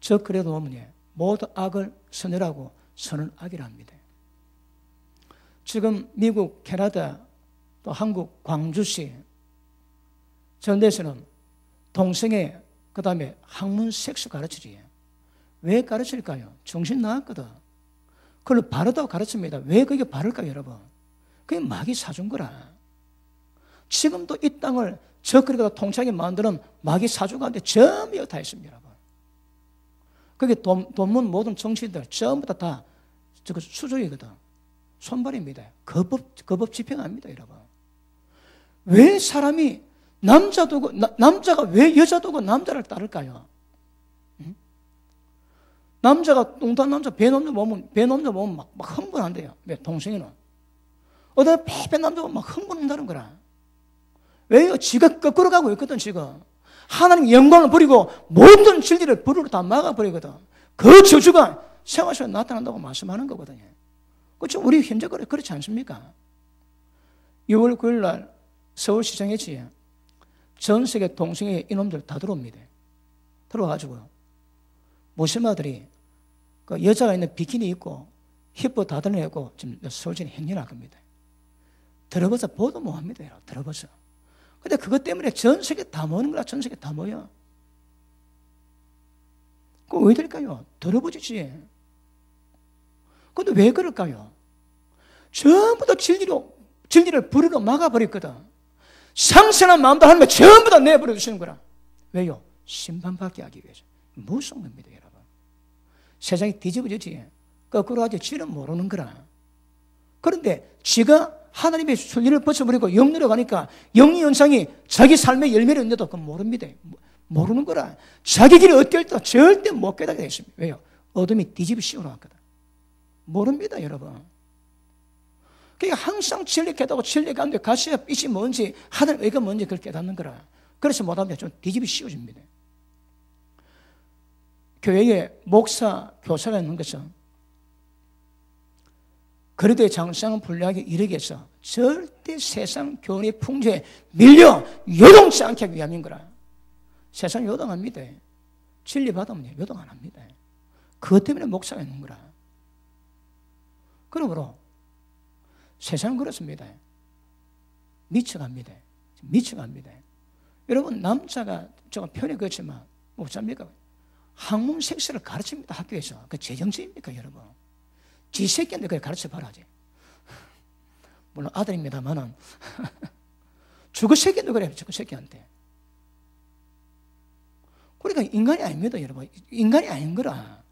Speaker 1: 적그리도 나오면 모두 악을 선이라고 선은 악이라 합니다. 지금 미국, 캐나다, 또 한국, 광주시 전대에서는 동성애, 그 다음에 학문 섹스 가르치지. 왜 가르칠까요? 정신 나갔거든. 그걸 바르다고 가르칩니다. 왜 그게 바를까요, 여러분? 그게 마귀 사준 거라. 지금도 이 땅을 적그리고 통치하게 만드는 마귀 사주 가운데 전부 다 있습니다, 여러분. 그게 돈문 모든 정치인들 전부 다 저거 수족이거든. 손발입니다. 그 법 집행합니다, 여러분. 왜 사람이 남자가 왜 여자 두고 남자를 따를까요? 응? 남자가 뚱딴 남자 배 남자 보면 막 흥분한대요. 왜? 동생이는 어떤 패패 남자 보면 막 흥분한다는 거라. 왜요? 지가 거꾸로 가고 있거든, 지금. 하나님 영광을 버리고 모든 진리를 불으로 다 막아버리거든. 그 저주가 생활 속에 나타난다고 말씀하는 거거든요. 그렇죠? 우리 현재 그렇지 않습니까? 6월 9일 날 서울시장에 전 세계 동성애 이놈들 다 들어옵니다. 들어와가지고 모슬마들이 그 여자가 있는 비키니 입고 힙도 다 드러내고 지금 서울시장에 행진할 겁니다. 들어봐서 보도 못합니다. 들어봐서. 근데 그것 때문에 전 세계 다 모이는 거라. 전 세계 다 모여. 그거 왜 될까요? 들어보지지. 근데 왜 그럴까요? 전부 다 진리를 불으로 막아버렸거든. 상선한 마음도 하는 거 전부 다 내버려 두시는 거라. 왜요? 심판받게 하기 위해서. 무서운 겁니다, 여러분. 세상이 뒤집어지지. 거꾸로 하지. 지는 모르는 거라. 그런데 지가 하나님의 순리를 벗어버리고 영리로 가니까 영리 현상이 자기 삶의 열매를 얻는데도 그건 모릅니다. 모르는 거라. 자기 길이 어떨 때 절대 못 깨닫게 됐습니다. 왜요? 어둠이 뒤집어 씌워놨거든. 모릅니다, 여러분. 그러니까 항상 진리 깨닫고 진리 가운데 가시와 빛이 뭔지 하나님의 의가 뭔지 그걸 깨닫는 거라. 그래서 못하면 좀 뒤집어 씌워집니다. 교회에 목사, 교사가 있는 것은 그리도의 장성은 불리하게 이르게 해서 절대 세상 교훈의 풍조에 밀려 요동치 않게 하기 위함인 거라. 세상 요동합니다. 진리 받으면 요동 안 합니다. 그것 때문에 목사가 있는 거라. 그러므로 세상은 그렇습니다. 미쳐갑니다. 미쳐갑니다. 여러분, 남자가 제가 표현이 그렇지만 목사입니까? 학문 섹스를 가르칩니다. 학교에서. 그 재정치입니까, 여러분? 지 새끼한테 그걸 가르쳐 봐라지. 물론 아들입니다만은 죽을 새끼도 그래, 죽을 새끼한테. 그러니까 인간이 아닙니다, 여러분. 인간이 아닌 거라.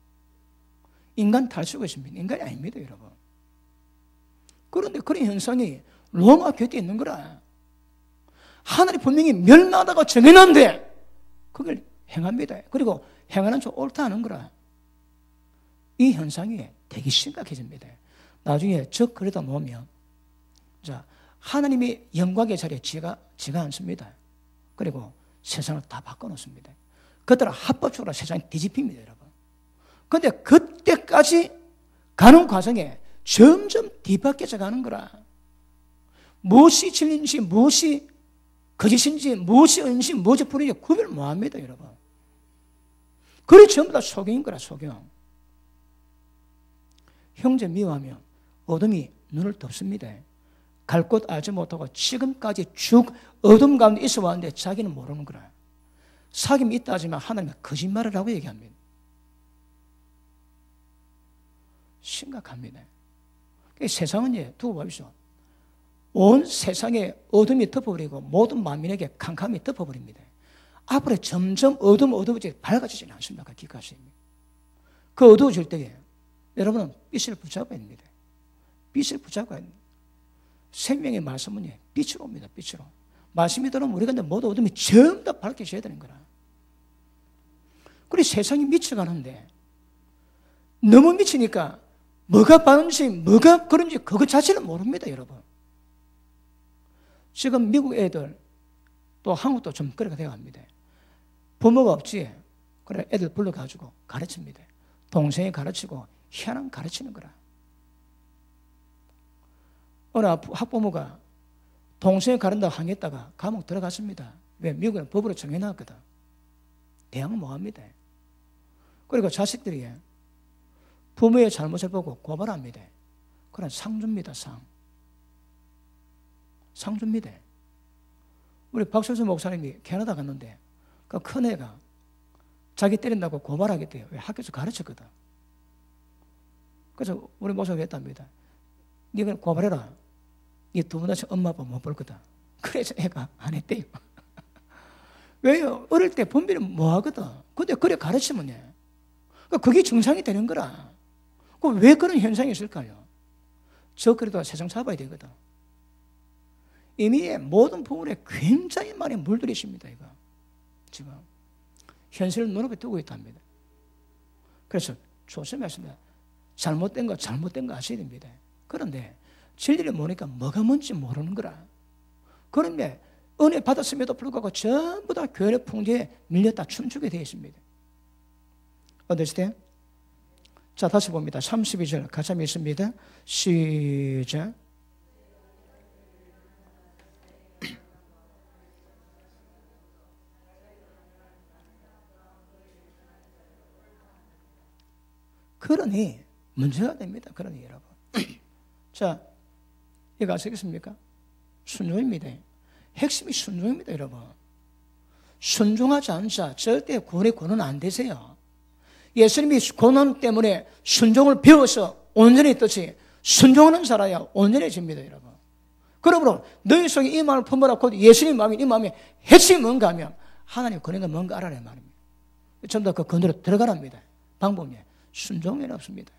Speaker 1: 인간 탈수가 있습니다. 인간이 아닙니다, 여러분. 그런데 그런 현상이 로마 교회에 있는 거라. 하늘이 분명히 멸망하다고 정해놨는데 그걸 행합니다. 그리고 행하는 쪽 옳다 하는 거라. 이 현상이 되게 심각해집니다. 나중에 적 그러다 보면 자, 하나님의 영광의 자리에 지가 앉습니다. 그리고 세상을 다 바꿔놓습니다. 그때는 합법적으로 세상이 뒤집힙니다, 여러분. 그런데 그때까지 가는 과정에 점점 뒤바뀌어져 가는 거라. 무엇이 진리인지, 무엇이 거짓인지, 무엇이 은신, 무엇이 불인지 구별 못합니다, 여러분. 그게 전부 다 소경인 거라, 소경. 형제 미워하면 어둠이 눈을 덮습니다. 갈 곳 알지 못하고 지금까지 쭉 어둠 가운데 있어 왔는데 자기는 모르는 거라. 사귐이 있다 하지만 하나님은 거짓말을 하고 얘기합니다. 심각합니다. 세상은 두고 봐주시오. 온 세상에 어둠이 덮어버리고 모든 만민에게 캄캄이 덮어버립니다. 앞으로 점점 어두워지지 밝아지지는 않습니다. 그 기가시. 그 어두워질 때에 여러분은 빛을 붙잡아야 됩니다. 빛을 붙잡아야 됩니다. 생명의 말씀은 빛으로 옵니다. 빛으로. 말씀이 들어오면 우리가 모두 어둠이 전부 다 밝혀져야 되는 거라. 그리고 세상이 미쳐가는데 너무 미치니까 뭐가 바른지 뭐가 그런지 그것 자체를 모릅니다, 여러분. 지금 미국 애들 또 한국도 좀 그렇게 되어갑니다. 부모가 없지. 그래 애들 불러가지고 가르칩니다. 동생이 가르치고 희한한 가르치는 거라. 어느 학부모가 동생이 가른다고 항의했다가 감옥 들어갔습니다. 왜? 미국은 법으로 정해놨거든. 대항은 뭐합니다. 그리고 자식들이 부모의 잘못을 보고 고발합니다. 그런 상 줍니다. 상 줍니다. 우리 박철수 목사님이 캐나다 갔는데 그 큰애가 자기 때린다고 고발하겠대요. 왜? 학교에서 가르쳤거든. 그래서 우리 목사가 했답니다. 네가 고발해라. 이 두 분 다시 엄마 아빠 못 볼 거다. 그래서 애가 안 했대요. 왜요? 어릴 때 분별은 뭐 하거든. 근데 그래 가르치면 해. 그게 정상이 되는 거라. 그럼 왜 그런 현상이 있을까요? 저 그래도 세상 잡아야 되거든. 이미 모든 부분에 굉장히 많이 물들이십니다. 이거 지금 현실을 눈앞에 두고 있답니다. 그래서 조심하십니다. 잘못된 거 아셔야 됩니다. 그런데 진리를 모르니까 뭐가 뭔지 모르는 거라. 그런데 은혜 받았음에도 불구하고 전부 다 교회의 풍조에 밀렸다 춤추게 되어 있습니다. 어떠세요? 자, 다시 봅니다. 32절 같이 한번 읽습니다. 시작. 그러니 문제가 됩니다. 그러니 여러분. 자, 이거 아시겠습니까? 순종입니다. 핵심이 순종입니다, 여러분. 순종하지 않자 절대 구원의 권은 안 되세요. 예수님이 고난 때문에 순종을 배워서 온전해졌듯이 순종하는 자라야 온전해집니다, 여러분. 그러므로 너희 속에 이 마음을 품어라. 곧 예수님 마음이 이 마음에 핵심이 뭔가 하면 하나님 권위가 뭔가 알아내 말입니다. 전부 다 그 권위로 들어가랍니다. 방법이 순종이 없습니다.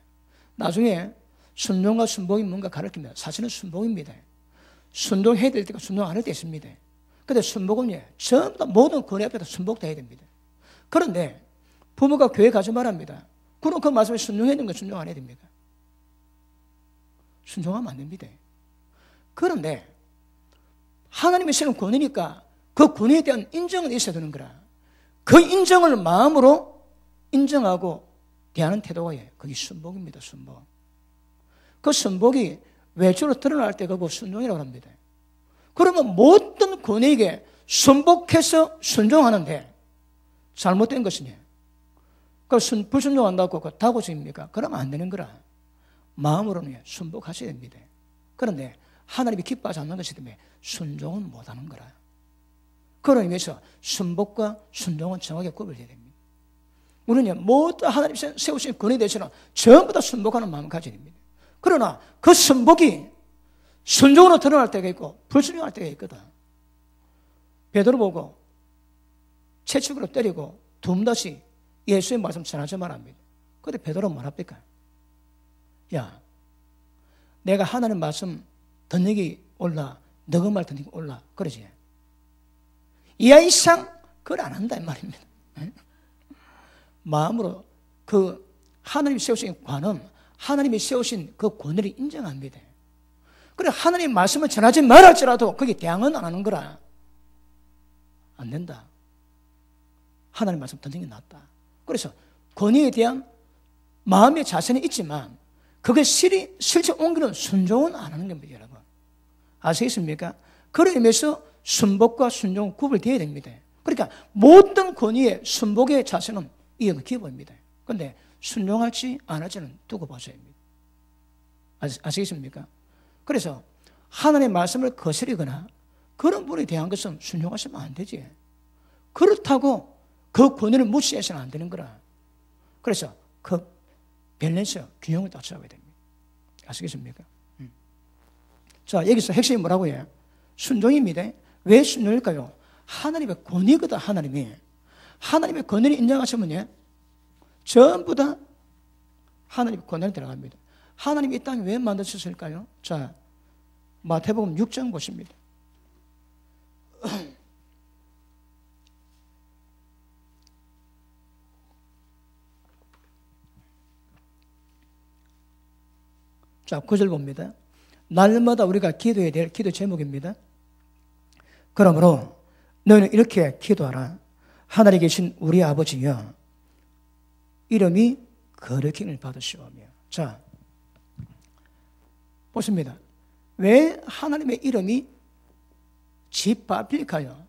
Speaker 1: 나중에 순종과 순복이 뭔가 가르칩니다. 사실은 순복입니다. 순종해야 될 때가 순종 안 할 때 있습니다. 그런데 순복은 전부 다 모든 권위 앞에다 순복돼야 됩니다. 그런데 부모가 교회 가지 말합니다. 그럼 그 말씀에 순종해야 되는 건 순종 안 해야 됩니다. 순종하면 안 됩니다. 그런데 하나님이 세운 권위니까 그 권위에 대한 인정은 있어야 되는 거라. 그 인정을 마음으로 인정하고 대하는 태도가 그게 순복입니다. 순복. 그 순복이 외적으로 드러날 때 그거 순종이라고 합니다. 그러면 모든 권위에게 순복해서 순종하는데 잘못된 것이냐? 불순종한다고 그 다고집입니까? 그러면 안 되는 거라. 마음으로는 순복하셔야 됩니다. 그런데 하나님이 기뻐하지 않는 것이기 때문에 순종은 못하는 거라. 그런 의미에서 순복과 순종은 정확하게 구별해야 됩니다. 우리는 모두 하나님 세우신 권위에 대해서는 전부 다 순복하는 마음을 가져야 됩니다. 그러나 그 순복이 순종으로 드러날 때가 있고 불순종할 때가 있거든. 베드로 보고 채찍으로 때리고 둠다시 예수의 말씀 전하지 말합니다. 그런데 베드로는 뭐랍니까? 야, 내가 하나님 말씀 듣는기 올라, 너그 말 듣는기 올라, 그러지? 이하 이상 그걸 안 한다 이 말입니다. 마음으로 그 하나님이 세우신 관음, 하나님이 세우신 그 권위를 인정합니다. 그래 하나님 말씀을 전하지 말할지라도 거기에 대항은 안 하는 거라. 안 된다. 하나님 말씀 듣는 게 낫다. 그래서 권위에 대한 마음의 자세는 있지만 그게 실제 옮기는 순종은 안 하는 겁니다, 여러분. 아시겠습니까? 그런 의미에서 순복과 순종은 구별되어야 됩니다. 그러니까 모든 권위의 순복의 자세는 이게 기본입니다. 그런데 순종할지 안 할지는 두고 보셔야 합니다. 아시겠습니까? 그래서 하나님의 말씀을 거스리거나 그런 분에 대한 것은 순종하시면 안 되지. 그렇다고 그 권위를 무시해서는 안 되는 거라. 그래서 그 밸런스, 균형을 맞춰야 됩니다. 아시겠습니까? 자, 여기서 핵심이 뭐라고 해요? 순종입니다. 왜 순종일까요? 하나님의 권위거든, 하나님이. 하나님의 권위를 인정하시면 전부 다 하나님의 권위에 들어갑니다. 하나님이 이 땅에 왜 만드셨을까요? 자, 마태복음 6장 보십니다. 자, 9절 봅니다. 날마다 우리가 기도해야 될 기도 제목입니다. 그러므로 너희는 이렇게 기도하라. 하늘에 계신 우리 아버지여, 이름이 거룩힘을 받으시오며. 자, 보십니다. 왜 하나님의 이름이 지바빌까요?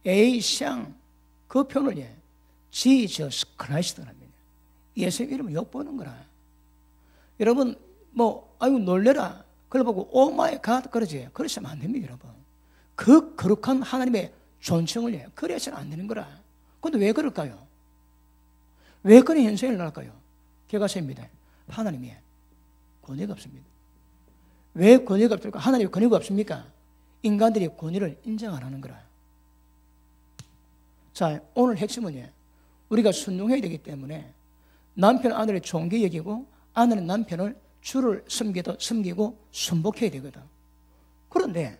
Speaker 1: 에이샹, 그 표현을 지저스 크라이스트랍니다. 예수의 이름을 엿보는 거라. 여러분, 아이고 놀래라. 그걸 보고 오 마이 갓 그러지. 그러시면 안 됩니다, 여러분. 그 거룩한 하나님의 존칭을 그래서는 안 되는 거라. 근데 왜 그럴까요? 왜 그런 현상이 일어날까요? 결과입니다. 하나님이 권위가 없습니다. 왜 권위가 없을까? 하나님의 권위가 없습니까? 인간들이 권위를 인정 안 하는 거라. 자, 오늘 핵심은요, 우리가 순종해야 되기 때문에 남편 아내를 존귀 여기고 아내는 남편을 주를 섬기고 순복해야 되거든. 그런데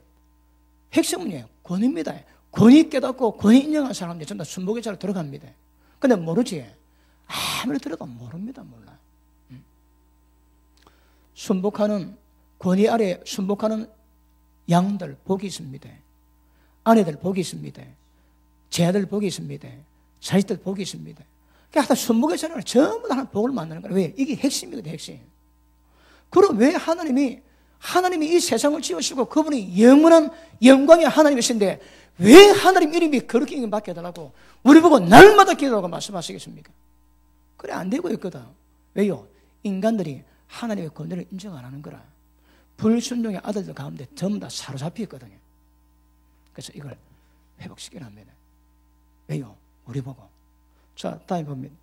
Speaker 1: 핵심은요, 권위입니다. 권위 깨닫고 권위 인정한 사람들이 전부 다 순복의 자로 들어갑니다. 근데 모르지. 아무리 들어도 모릅니다. 몰라. 순복하는, 권위 아래 순복하는 양들 복이 있습니다. 아내들 복이 있습니다. 제아들 복이 있습니다. 자식들 복이 있습니다. 그러니까 순복의 자는 전부 다 복을 만나는 거예요. 왜? 이게 핵심이거든요, 핵심. 그럼 왜 하나님이 이 세상을 지으시고 그분이 영원한 영광의 하나님이신데 왜 하나님 이름이 그렇게 인정받게 해달라고 우리 보고 날마다 기도하고 말씀하시겠습니까? 그래 안 되고 있거든. 왜요? 인간들이 하나님의 권위를 인정 안 하는 거라. 불순종의 아들들 가운데 전부 다 사로잡혀 있거든요. 그래서 이걸 회복시켜야 합니다. 왜요? 우리 보고. 자, 다음에 봅니다.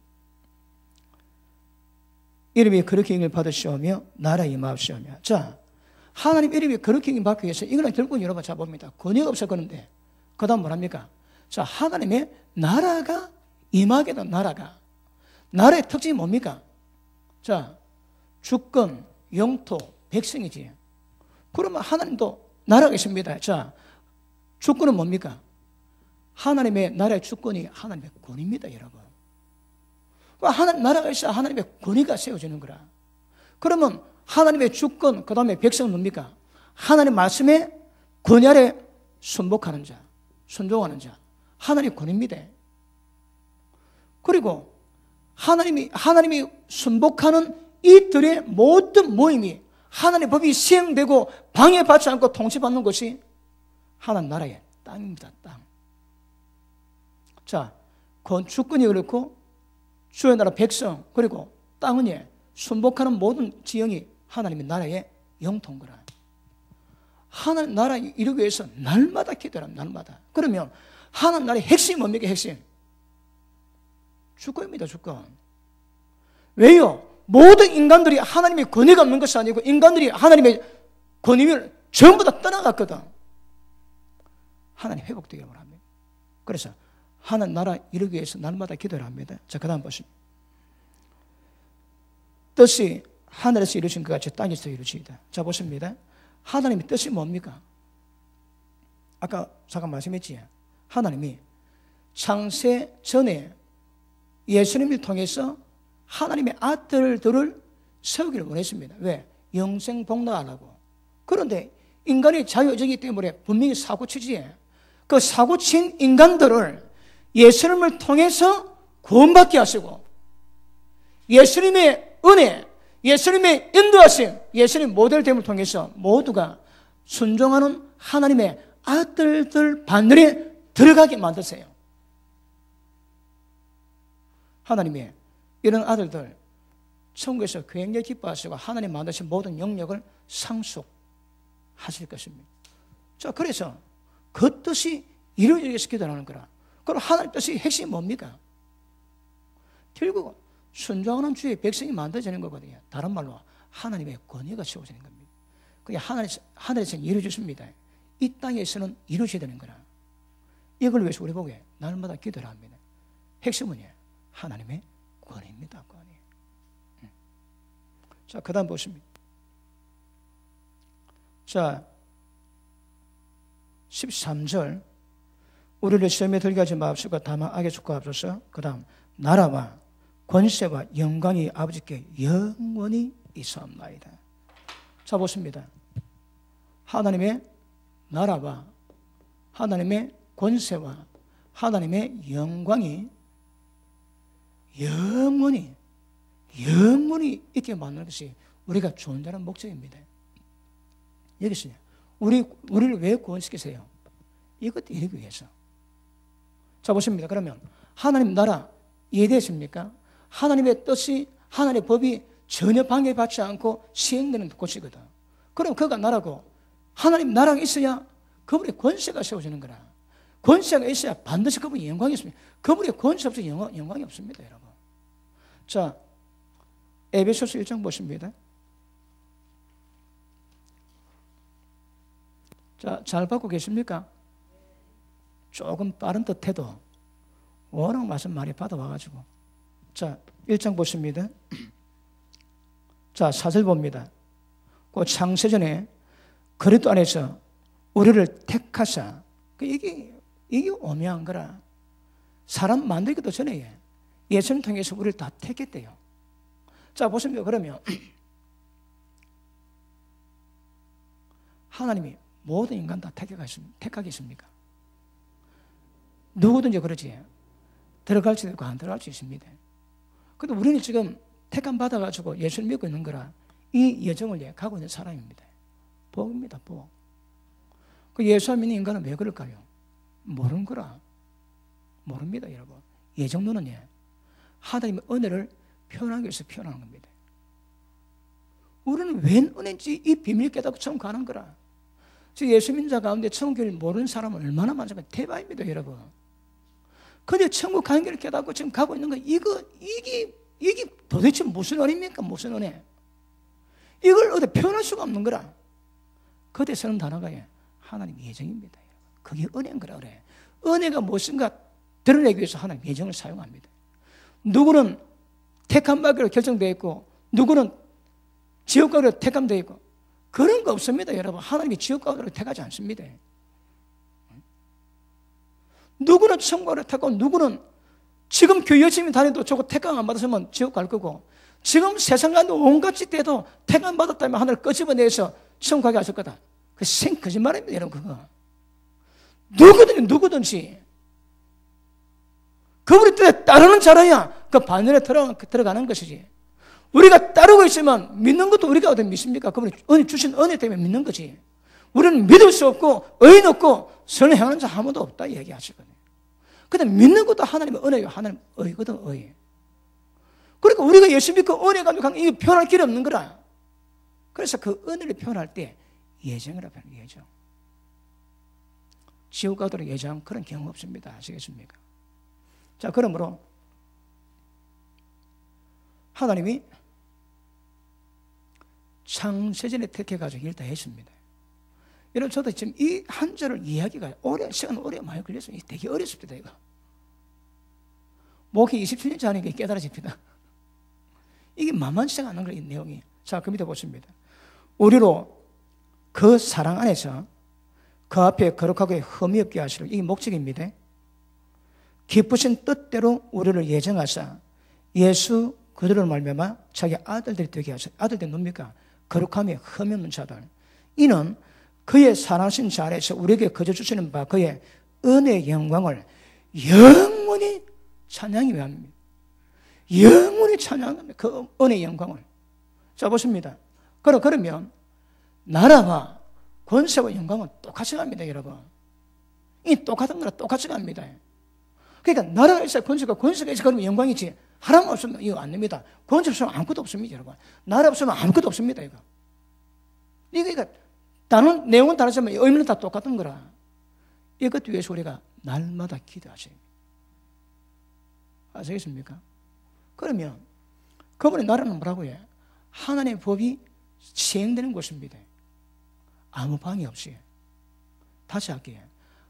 Speaker 1: 이름이 그렇게 인을 받으시오며 나라에 임하시오며. 자, 하나님 이름이 그렇게 인받기 위해서 이거는 결국 여러분 자 봅니다. 권위가 없어 그런데 그 다음 뭐랍니까? 자, 하나님의 나라가 임하게 된 나라의 특징이 뭡니까? 자, 주권, 영토, 백성이지. 그러면 하나님도 나라가 있습니다. 자, 주권은 뭡니까? 하나님의 나라의 주권이 하나님의 권위입니다, 여러분. 하나님 나라가 있어야 하나님의 권위가 세워지는 거라. 그러면 하나님의 주권, 그 다음에 백성은 뭡니까? 하나님 말씀에 권위 아래 순복하는 자, 순종하는 자, 하나님의 권위입니다. 그리고 하나님이 순복하는 이들의 모든 모임이 하나님의 법이 시행되고 방해받지 않고 통치받는 것이 하나님 나라의 땅입니다, 땅. 자, 주권이 그렇고 주의 나라 백성 그리고 땅은 순복하는 모든 지형이 하나님의 나라의 영토인 거라. 하나님 나라 이루기 위해서 날마다 기도합니다. 날마다. 그러면 하나님 나라의 핵심이 뭡니까? 핵심. 주권입니다. 주권. 왜요? 모든 인간들이 하나님의 권위가 없는 것이 아니고 인간들이 하나님의 권위를 전부 다 떠나갔거든. 하나님 회복되기를 원합니다. 그래서 하나님 나라 이루기 위해서 날마다 기도를 합니다. 자, 그 다음 보십니다. 뜻이 하늘에서 이루신 것 같이 땅에서 이루시이다. 자, 보십니다. 하나님의 뜻이 뭡니까? 아까 잠깐 말씀했지. 하나님이 창세 전에 예수님을 통해서 하나님의 아들들을 세우기를 원했습니다. 왜? 영생복락하라고. 그런데 인간이 자유의지이기 때문에 분명히 사고치지. 그 사고친 인간들을 예수님을 통해서 구원받게 하시고 예수님의 은혜, 예수님의 인도하심, 예수님 모델됨을 통해서 모두가 순종하는 하나님의 아들들 반열에 들어가게 만드세요. 하나님의 이런 아들들 천국에서 굉장히 기뻐하시고 하나님 만드신 모든 영역을 상속하실 것입니다. 자, 그래서 그 뜻이 이루어지기 위해서 기도하는 거라. 그럼 하나님 뜻이 핵심이 뭡니까? 결국 순종하는 주의 백성이 만들어지는 거거든요. 다른 말로 하나님의 권위가 세워지는 겁니다. 그게 하늘에서는 이루어졌습니다. 이 땅에서는 이루어져야 되는 거라. 이걸 위해서 우리 보게 날마다 기도를 합니다. 핵심은 하나님의 권위입니다. 권위. 자, 그 다음 보십니다. 자, 13절 우리를 시험에 들게 하지 마옵시고 다만 악에 축구하옵소서. 그 다음 나라와 권세와 영광이 아버지께 영원히 있사옵나이다. 자, 보십니다. 하나님의 나라와 하나님의 권세와 하나님의 영광이 영원히 있게 만드는 것이 우리가 존재하는 목적입니다. 여기서 우리를 왜 구원시키세요? 이것도 이루기 위해서. 자, 보십니다. 그러면 하나님 나라 이해되십니까? 하나님의 뜻이 하나님의 법이 전혀 방해받지 않고 시행되는 곳이거든. 그럼 그가 나라고 하나님 나라가 있어야 그분의 권세가 세워지는 거라. 권세가 있어야 반드시 그분이 영광이 있습니다. 그분이 권세 없으면 영광이 없습니다, 여러분. 자, 에베소서 1장 보십니다. 자, 잘 받고 계십니까? 조금 빠른 듯해도 워낙 말씀 많이 받아와가지고. 자, 1장 보십니다. 자, 4절 봅니다. 그 창세전에 그리스도 안에서 우리를 택하사, 이게 오묘한 거라. 사람 만들기도 전에 예수님 통해서 우리를 다 택했대요. 자, 보십니다. 그러면 하나님이 모든 인간 다 택하겠습니까? 누구든지 그러지. 들어갈 수 있고 안 들어갈 수 있습니다. 그런데 우리는 지금 택함 받아가지고 예수를 믿고 있는 거라 이 여정을 가고 있는 사람입니다. 복입니다, 복. 그 예수 안 믿는 인간은 왜 그럴까요? 모르는 거라. 모릅니다, 여러분. 예정론은 하나님의 은혜를 표현하기 위해서 표현하는 겁니다. 우리는 웬 은혜인지 이 비밀 깨닫고 처음 가는 거라. 즉 예수 믿는 자 가운데 천국을 모르는 사람은 얼마나 많습니까? 대박입니다, 여러분. 근데 천국 가는 길을 깨닫고 지금 가고 있는 거 이게 도대체 무슨 은혜입니까? 무슨 은혜? 이걸 어디 표현할 수가 없는 거라. 그때 쓰는 단어가 하나님 예정입니다. 그게 은혜인 거라 그래. 은혜가 무엇인가 드러내기 위해서 하나님 예정을 사용합니다. 누구는 택함 받기로 결정되어 있고 누구는 지옥 가기로 택함되어 있고 그런 거 없습니다, 여러분. 하나님이 지옥 가기로 택하지 않습니다. 누구는 천국 가기로 택하고 누구는 지금 교회 열심히 다니도 저거 택함 안 받았으면 지옥 갈 거고 지금 세상 가운데 온갖 짓 때도 택함 받았다면 하늘을 끄집어내서 천국 가게 하실 거다. 그 거짓말입니다, 여러분. 그거 누구든지 그분의 뜻에 따르는 자라야 그 반열에 들어가는 것이지. 우리가 따르고 있으면 믿는 것도 우리가 어디 믿습니까? 그분이 은혜 주신 은혜 때문에 믿는 거지. 우리는 믿을 수 없고 의인 없고 선을 행하는 자 아무도 없다 얘기하시거든요. 근데 믿는 것도 하나님의 은혜요. 하나님 의거든, 의. 그러니까 우리가 예수 믿고 은혜 가지고 이게 표현할 길이 없는 거라. 그래서 그 은혜를 표현할 때 예정이라고 표현해요. 예정. 지옥 가도록 예정 그런 경우 없습니다. 아시겠습니까? 자, 그러므로 하나님이 창세전에 택해가지고 일 다 했습니다. 여러분, 저도 지금 이 한 절을 이해하기가 시간 오래 많이 걸렸어요. 되게 어렵습니다, 이거. 목회 27년째 하니까 깨달아집니다. 이게 만만치 않은 거예요, 이 내용이. 자, 그 밑에 보십니다. 우리로 그 사랑 안에서 그 앞에 거룩하고 흠이 없게 하시려. 이게 목적입니다. 기쁘신 뜻대로 우리를 예정하사 예수 그들을 말미암아 자기 아들들이 되게 하셨. 아들들이 뭡니까? 거룩함에 흠이 없는 자들. 이는 그의 사랑하신 자 안에서 우리에게 거저 주시는 바 그의 은혜의 영광을 영원히 찬양이 왜 합니까? 영원히 찬양합니다. 그 은혜의 영광을. 자, 보십니다. 그러면 나라와 권세와 영광은 똑같이 갑니다, 여러분. 이 똑같은 거라 똑같이 갑니다. 그러니까 나라가 있어야 권세가 있어야 그러면 영광이지. 하나님 없으면 이거 안 됩니다. 권세 없으면 아무것도 없습니다, 여러분. 나라 없으면 아무것도 없습니다, 이거. 이거 다른 내용은 다르지만 의미는 다 똑같은 거라. 이것 위해서 우리가 날마다 기도하셔야 됩니다. 아시겠습니까? 그러면 그분의 나라는 뭐라고 해요? 하나님의 법이 시행되는 곳입니다. 아무 방해 없이. 다시 할게요.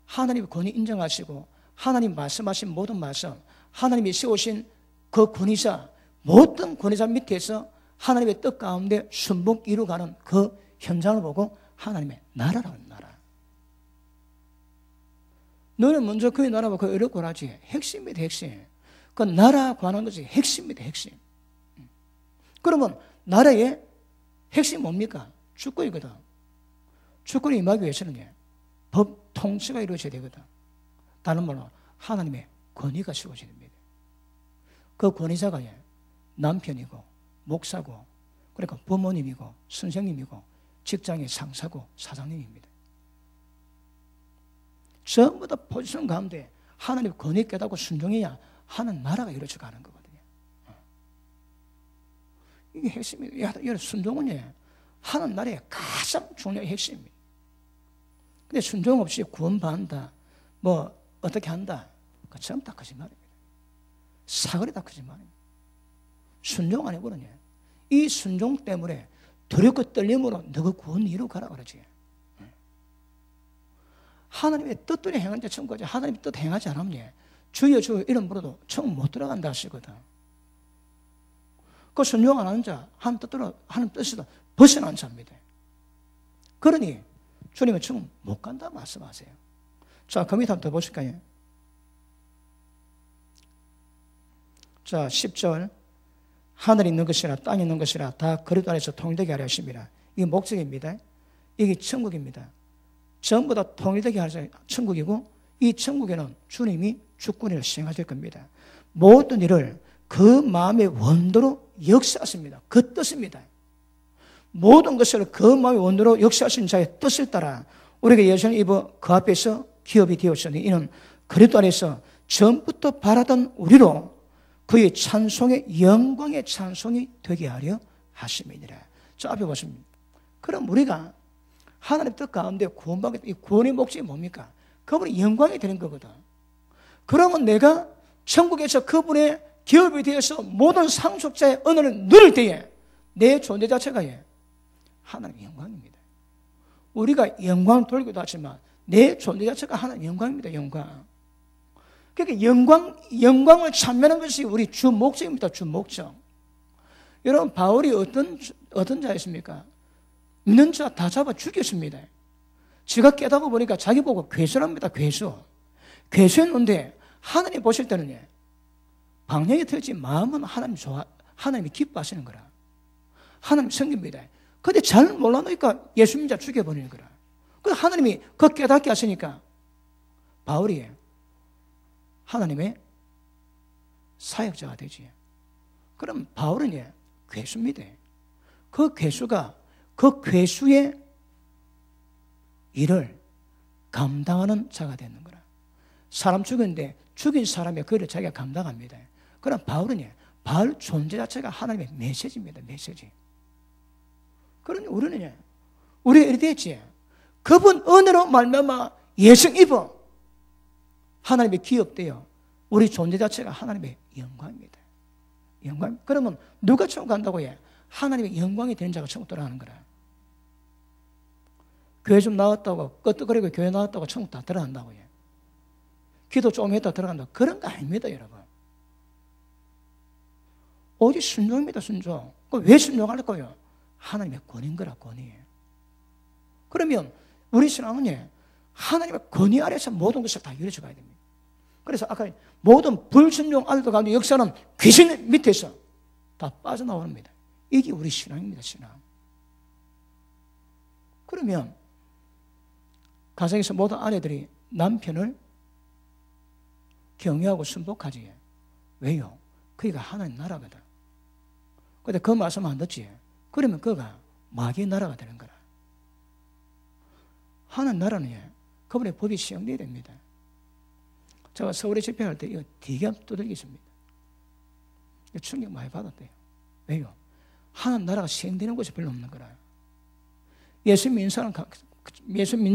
Speaker 1: 하나님의 권위 인정하시고 하나님 말씀하신 모든 말씀, 하나님이 세우신 그 권위자, 모든 권위자 밑에서 하나님의 뜻 가운데 순복 이루어가는 그 현장을 보고 하나님의 나라라고 하는 나라. 너는 먼저 그의 나라와 그 의를 구하지. 핵심입니다, 핵심. 그 나라 구하는 것이 핵심입니다, 핵심. 그러면 나라의 핵심이 뭡니까? 주권이거든. 주권이 임하기 위해서는 법 통치가 이루어져야 되거든. 다른 말로 하나님의 권위가 세워져야 됩니다. 그 권위자가 남편이고 목사고 그러니까 부모님이고 선생님이고 직장의 상사고 사장님입니다. 전부 다 포지션 가운데 하나님 권위 깨닫고 순종해야 하는 나라가 이루어져 가는 거거든요. 이게 핵심이에요. 여러분, 순종은 하는 나라의 가장 중요한 핵심입니다. 근데 순종 없이 구원받는다, 어떻게 한다? 그 전부 다 거짓말입니다. 사거리 다 거짓말입니다. 순종 안 해버리냐? 이 순종 때문에 두렵고 떨림으로 너가 구원 이루어 가라 그러지. 하나님의 뜻대로 행한 자 천국 가지. 하나님의 뜻 행하지 않으면 주여 주여 이름 부르도 천국 못 들어간다 하시거든. 그 순종 안 하는 자, 하나님 뜻대로 하나님 뜻에서 벗어난 자입니다. 그러니 주님은 천국 못 간다 말씀하세요. 자, 그 밑에 한번 더 보실까요? 자, 10절. 하늘에 있는 것이라 땅에 있는 것이라 다 그리스도 안에서 통일되게 하려 하십니다. 이게 목적입니다. 이게 천국입니다. 전부 다 통일되게 하려 천국이고, 이 천국에는 주님이 주권을 시행하실 겁니다. 모든 일을 그 마음의 원도로 역사하십니다. 그 뜻입니다. 모든 것을 그 마음의 원도로 역사하신 자의 뜻을 따라 우리가 예수를 입어 그 앞에서 기업이 되었으니 이는 그리스도 안에서 전부터 바라던 우리로 그의 찬송의 영광의 찬송이 되게 하려 하심이니라. 저 앞에 보십니다. 그럼 우리가 하나님 뜻 가운데 구원받게, 이 구원의 목적이 뭡니까? 그분이 영광이 되는 거거든. 그러면 내가 천국에서 그분의 기업이 되어서 모든 상속자의 언어를 누릴 때에 내 존재 자체가 하나님의 영광입니다. 우리가 영광을 돌기도 하지만 내 존재 자체가 하나님의 영광입니다. 영광. 그러니까 영광을 찬미하는 것이 우리 주 목적입니다. 주 목적. 여러분, 바울이 어떤 자였습니까? 믿는 자 다 잡아 죽였습니다. 지가 깨닫고 보니까 자기 보고 괴수랍니다. 괴수였는데 하나님 보실 때는 방향이 틀지 마음은 하나님이 기뻐하시는 거라. 하나님 섬깁니다. 근데 잘 몰라놓으니까 예수 믿는 자 죽여버리는 거라. 그래서 하나님이 그 깨닫게 하시니까 바울이 하나님의 사역자가 되지. 그럼 바울은 괴수입니다. 그 괴수가 그 괴수의 일을 감당하는 자가 되는 거라. 사람 죽였는데 죽인 사람의 그 일을 자기가 감당합니다. 그럼 바울은 바울 존재 자체가 하나님의 메시지입니다. 메시지. 그러니 우리는 우리가 이렇게 됐지. 그분 은혜로 말미암아 예수 입어 하나님의 기업되어 우리 존재 자체가 하나님의 영광입니다. 영광. 그러면 누가 천국 간다고 해? 하나님의 영광이 되는 자가 천국 들어가는 거라. 교회 좀 나왔다고 끄떡거리고 교회 나왔다고 천국 다 들어간다고 해. 기도 좀 했다 들어간다고. 그런 거 아닙니다, 여러분. 오직 순종입니다, 순종. 왜 순종할 거예요? 하나님의 권위인 거라, 권위. 그러면 우리 신앙은 하나님의 권위 아래서 모든 것을 다 이루어져 가야 됩니다. 그래서 아까 모든 불순종 아들들 가운데 역사는 귀신 밑에서 다 빠져나옵니다. 이게 우리 신앙입니다, 신앙. 그러면 가정에서 모든 아내들이 남편을 경외하고 순복하지. 왜요? 그가 하나님 나라거든. 근데 그 말씀 안 듣지. 그러면 그가 마귀의 나라가 되는 거라. 하나님 나라는 그분의 법이 시행되어야 됩니다. 제가 서울에 집회할 때 이거 되게 두들겼습니다. 충격 많이 받았대요. 왜요? 하나님 나라가 시행되는 곳이 별로 없는 거라. 예수 믿는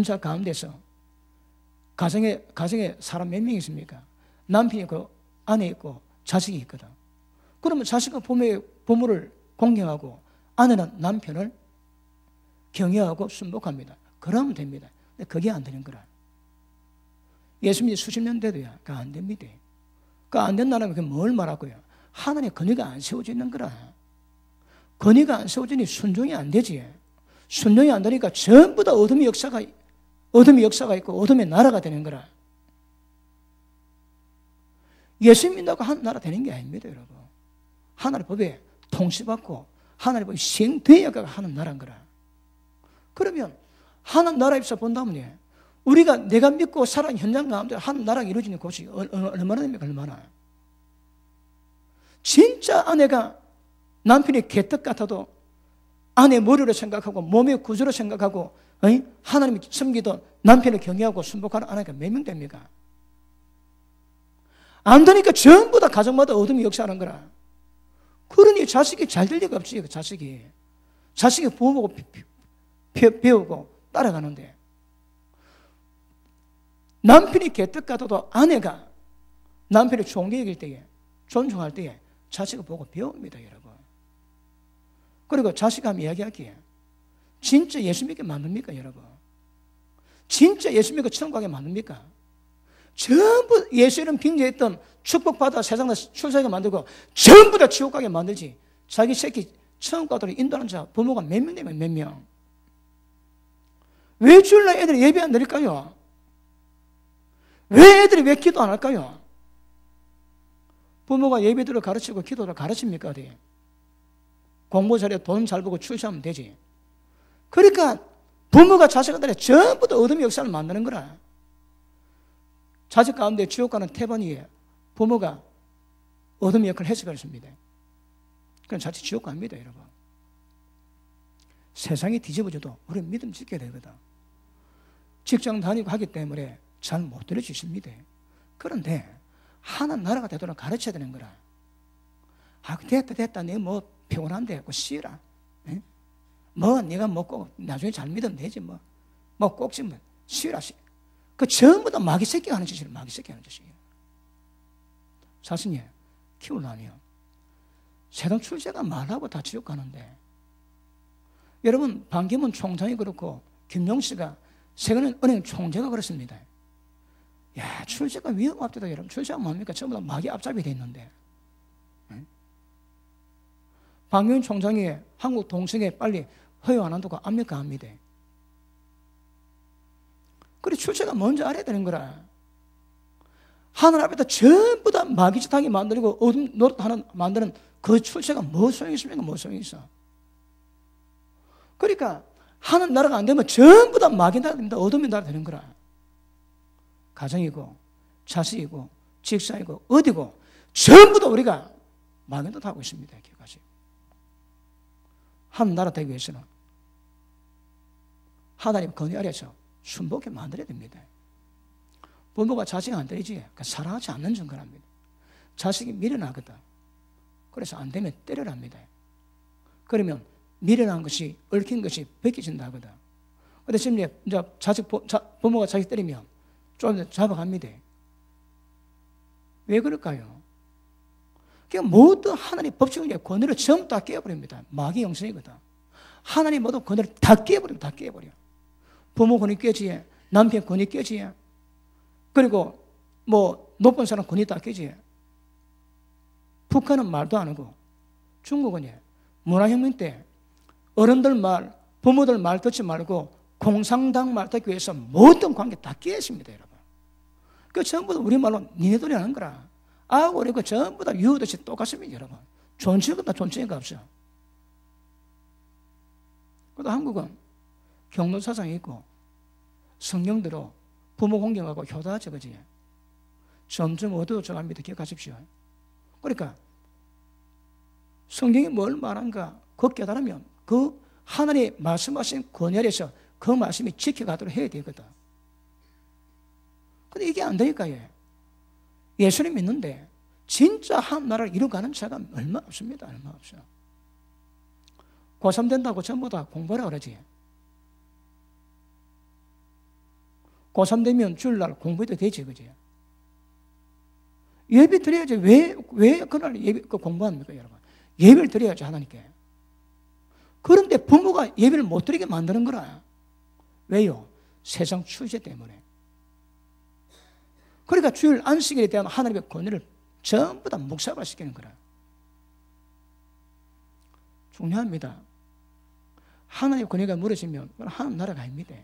Speaker 1: 자 가운데서 가정에 사람 몇 명 있습니까? 남편이 있고 아내 있고 자식이 있거든. 그러면 자식은 부모를 공경하고 아내는 남편을 경외하고 순복합니다. 그러면 됩니다. 근데 그게 안 되는 거라. 예수 믿이 수십 년 돼도요, 그거 안 됩니다. 그거 안 된다면 그게 뭘 말하고요? 하나님의 권위가 안 세워져 있는 거라. 권위가 안 세워지니 순종이 안 되지. 순종이 안 되니까 전부 다 어둠의 역사가 있고 어둠의 나라가 되는 거라. 예수 믿는다고 하나님 나라 되는 게 아닙니다, 여러분. 하나님의 법에 통치받고 하나님의 법이 시행되어야 하는 나라인 거라. 그러면 하나님 나라에서 본다면 내가 믿고 살아가는 현장 가운데 하나님 나라가 이루어지는 곳이 얼마나 됩니까? 얼마나. 진짜 아내가 남편이 개떡 같아도 아내 머리로 생각하고 몸의 구조로 생각하고 하나님이 섬기던 남편을 경외하고 순복하는 아내가 몇 명 됩니까? 안 되니까 전부 다 가정마다 어둠이 역사하는 거라. 그러니 자식이 잘 될 리가 없지. 자식이 부모 보고 배우고 따라가는데 남편이 개떡 같아도 아내가 남편이 존경 여길 때에, 존중할 때에 자식을 보고 배웁니다, 여러분. 그리고 자식하면 이야기하기에 진짜 예수 믿게 만듭니까, 여러분? 진짜 예수 믿고 천국 가게 만듭니까? 전부 예수 이름 빙자했던 축복받아 세상에 출세하게 만들고 전부 다 지옥 가게 만들지. 자기 새끼 천국 가도록 인도하는 자 부모가 몇 명 되면 몇 명. 왜 주일날 애들이 예배 안 드릴까요? 왜 애들이 왜 기도 안 할까요? 부모가 예배들을 가르치고 기도를 가르칩니까? 어디? 공부 잘해 돈 잘 벌고 출세하면 되지. 그러니까 부모가 자식한테 전부 다 어둠의 역사를 만드는 거라. 자식 가운데 지옥 가는 태반이에 부모가 어둠의 역할을 해석했습니다. 그럼 자칫 지옥 갑니다, 여러분. 세상이 뒤집어져도 우리는 믿음 지켜야 되거든. 직장 다니고 하기 때문에 잘 못 들어주십니다. 그런데 하나 나라가 되도록 가르쳐야 되는 거라. 아, 됐다. 내가 뭐 피곤한데 그 쉬라. 뭐 네가 먹고 나중에 잘 믿으면 되지 뭐. 뭐 꼭지 뭐 쉬라. 그 전부 다 마귀 새끼가 하는 짓이에요. 마귀 새끼가 하는 짓이에요. 자신이 키우려면 세상 출세가 말하고 다 지옥 가는데, 여러분 반기문 총장이 그렇고 김용씨가 세계은행 총재가 그렇습니다. 야, 출세가 위험 없다, 여러분. 출세가 뭡니까? 전부 다 마귀 앞잡이 돼 있는데. 반기문 총장이 한국 동성애 빨리 허용 안 한다고 압니까? 압니다. 그래, 출세가 뭔지 알아야 되는 거라. 하늘 앞에다 전부 다 마귀 짓하게 만들고 어둠 노릇하는 만드는 그 출세가 뭐 소용이 있습니까? 뭐 소용이 있어? 그러니까 하늘 나라가 안 되면 전부 다 마귀 나라 됩니다. 어둠의 나라 되는 거라. 가정이고 자식이고 직사이고 어디고 전부 다 우리가 마귀 노릇 하고 있습니다. 기억하시고. 하늘 나라 되기 위해서는 하나님 권위 아래서 순복게 만들어야 됩니다. 부모가 자식 안 때리지, 그러니까 사랑하지 않는 증거랍니다. 자식이 미련하거든. 그래서 안 되면 때려랍니다. 그러면 미련한 것이, 얽힌 것이 벗겨진다 하거든. 근데 지금 이제 부모가 자식 때리면 좀 잡아갑니다. 왜 그럴까요? 그러니까 모든 하나님 법칙의 권위를 전부 다 깨버립니다. 마귀 영성이거든. 하나님 모든 권위를 다 깨버립니다. 다 깨버려. 부모 권위 깨지에, 남편 권위 깨지에, 그리고 뭐 높은 사람 권위 다 깨지에. 북한은 말도 안 하고 중국은 문화혁명 때 어른들 말, 부모들 말 듣지 말고 공산당 말 듣기 위해서 모든 관계 다 깨했습니다, 여러분. 그 전부 다 우리말로 니네들이 하는 거라. 아, 우리 그 전부 다 유우듯이 똑같습니다, 여러분. 존치가 존치가 없어. 그래도 한국은 경로 사상이 있고 성경대로 부모 공경하고 효도하죠, 그지? 점점 어두워져 갑니다. 기억하십시오. 그러니까 성경이 뭘 말한가 그거 깨달으면 그 하나님 말씀하신 권위 아래서 그 말씀이 지켜가도록 해야 되거든. 근데 이게 안 되니까 예수님 믿는데 진짜 한 나라를 이루어가는 자가 얼마 없습니다. 얼마 없어. 고3 된다고 전부 다 공부하라 그러지. 고3 되면 주일날 공부해도 되지, 그지? 예배 드려야지. 왜 그날 예배 공부합니까, 여러분? 예배를 드려야지, 하나님께. 그런데 부모가 예배를 못 드리게 만드는 거라. 왜요? 세상 출세 때문에. 그러니까 주일 안식일에 대한 하나님의 권위를 전부 다 묵살시키는 거라. 중요합니다. 하나님의 권위가 무너지면 하나님 나라가 아닙니다.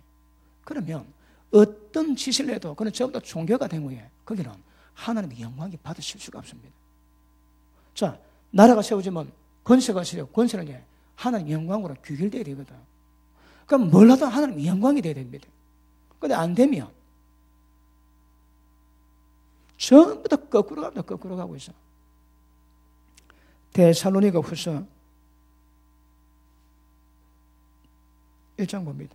Speaker 1: 그러면 어떤 짓을 해도 그는 전부 다 종교가 된 후에 거기는 하나님의 영광이 받으실 수가 없습니다. 자, 나라가 세워지면 권세가 세워지고 권세는 하나님의 영광으로 귀결되어야 되거든. 그럼 뭘 하든 하나님의 영광이 되어야 됩니다. 그런데 안 되면 전부 다 거꾸로 갑니다. 거꾸로 가고 있어. 데살로니가 후서 1장 봅니다.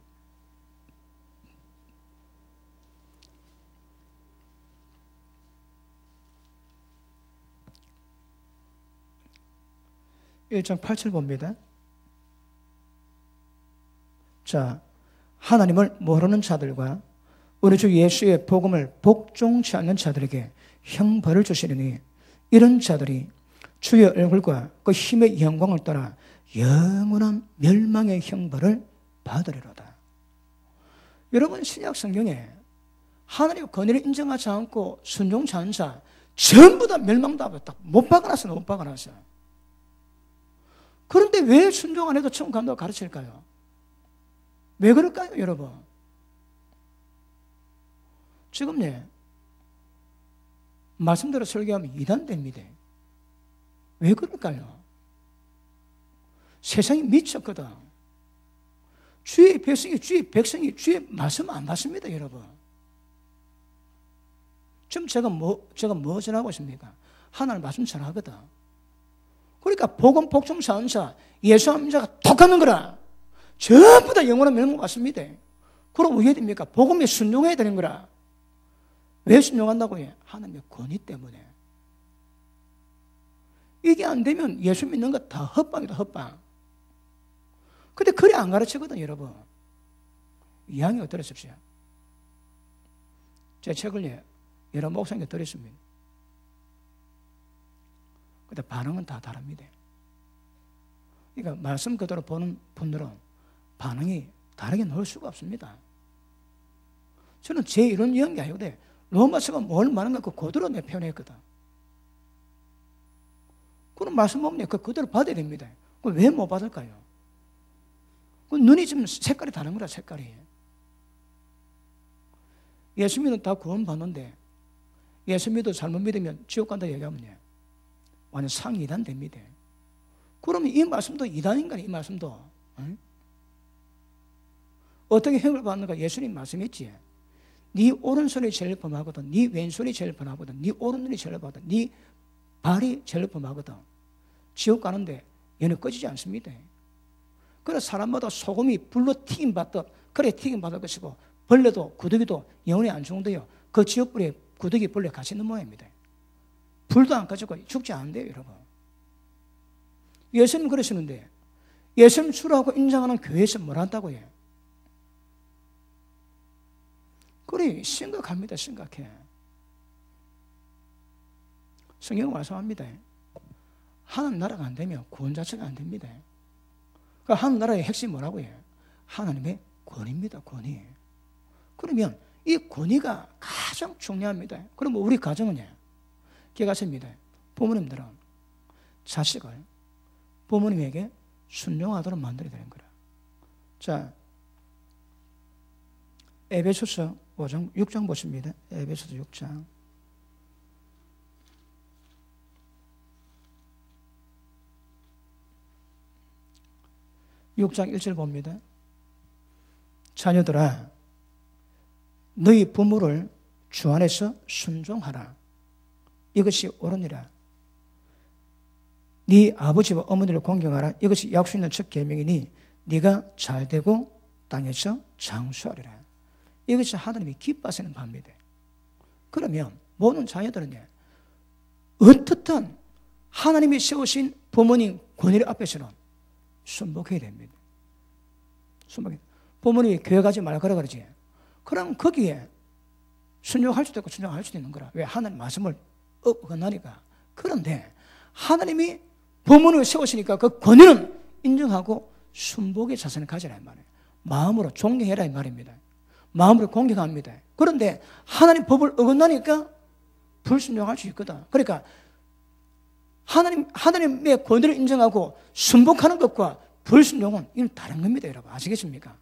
Speaker 1: (1장 8절) 봅니다. 자, 하나님을 모르는 자들과 우리 주 예수의 복음을 복종치 않는 자들에게 형벌을 주시리니 이런 자들이 주의 얼굴과 그 힘의 영광을 따라 영원한 멸망의 형벌을 받으리로다. 여러분, 신약 성경에 하나님의 권위를 인정하지 않고 순종치 않은 자 전부 다 멸망당하고 못 박아놨어, 못 박아놨어. 그런데 왜 순종 안 해도 천국 간다고 가르칠까요? 왜 그럴까요, 여러분? 지금 말씀대로 설교하면 이단됩니다. 왜 그럴까요? 세상이 미쳤거든. 주의 백성이 주의 말씀 안 받습니다, 여러분. 지금 제가 뭐 전하고 있습니까? 하나님 말씀 전하거든. 그러니까 복음 복종치 않은 자, 예수 안 믿는 자가 독하는 거라. 전부 다 영원한 멸망 받습니다. 그럼 왜 됩니까? 복음에 순종해야 되는 거라. 왜 순종한다고 해? 하나님의 권위 때문에. 이게 안 되면 예수 믿는 거 다 헛방이다, 헛방. 근데 그래 안 가르치거든, 여러분. 이야기 들으십시오. 제 책을 여러 목사님께 드렸습니다. 근데 반응은 다 다릅니다. 그러니까 말씀 그대로 보는 분들은 반응이 다르게 나올 수가 없습니다. 저는 제 이런 이야기 아니거든. 로마서가 뭘 말하는 거 그대로 내 표현했거든. 그런 말씀 보면 그대로 받아야 됩니다. 그걸 왜 못 받을까요? 그 눈이 좀 색깔이 다른 거라, 색깔이. 예수 믿으면 다 구원 받는데 예수 믿어 잘못 믿으면 지옥 간다 얘기하면 완전 상이단 됩니다. 그러면 이 말씀도 이단인가, 이 말씀도. 응? 어떻게 형을 받는가? 예수님 말씀했지. 네 오른손이 제일 범하거든, 네 왼손이 제일 범하거든, 네 오른눈이 제일 범하거든, 네 발이 제일 범하거든. 지옥 가는데 얘는 꺼지지 않습니다. 그래서 사람마다 소금이 불로 튀김받듯 그래 튀김받을 것이고, 벌레도 구더기도 영원히 안 죽는데요, 그 지옥불에 구더기 벌레 같이 있는 모양입니다. 불도 안 꺼지고 죽지 않는데요, 여러분. 예수님 그러시는데 예수님 주라고 인정하는 교회에서 뭘 한다고 해요? 그래, 심각합니다, 심각해. 성경은 말씀합니다. 하나님 나라가 안 되면 구원 자체가 안 됩니다. 그러니까 하나님 나라의 핵심이 뭐라고 해요? 하나님의 권위입니다, 권위. 그러면 이 권위가 가장 중요합니다. 그러면 우리 가정은요, 기억하십니다. 부모님들은 자식을 부모님에게 순종하도록 만들어야 되는 거라. 자, 에베소서 5장, 6장 보십니다. 에베소서 6장. (6장) 1절 봅니다. 자녀들아, 너희 부모를 주 안에서 순종하라. 이것이 옳으니라. 네 아버지와 어머니를 공경하라. 이것이 약속 있는 첫 계명이니 네가 잘되고 땅에서 장수하리라. 이것이 하나님이 기뻐하시는 바입니다. 그러면 모든 자녀들은 어떻든 하나님이 세우신 부모님 권위를 앞에서는 순복해야 됩니다. 순복해. 부모님이 교회 가지 말라 그러지. 그럼 거기에 순종할 수도 있고 순종할 수도 있는 거라. 왜? 하나님 말씀을 어긋나니까. 그런데 하나님이 부모님을 세우시니까 그 권위는 인정하고 순복의 자세를 가지라 이 말이에요. 마음으로 존경해라 이 말입니다. 마음으로 공경합니다. 그런데 하나님 법을 어긋나니까 불순종할 수 있거든. 그러니까 하나님의 권위를 인정하고 순복하는 것과 불순종은 이건 다른 겁니다, 여러분. 아시겠습니까?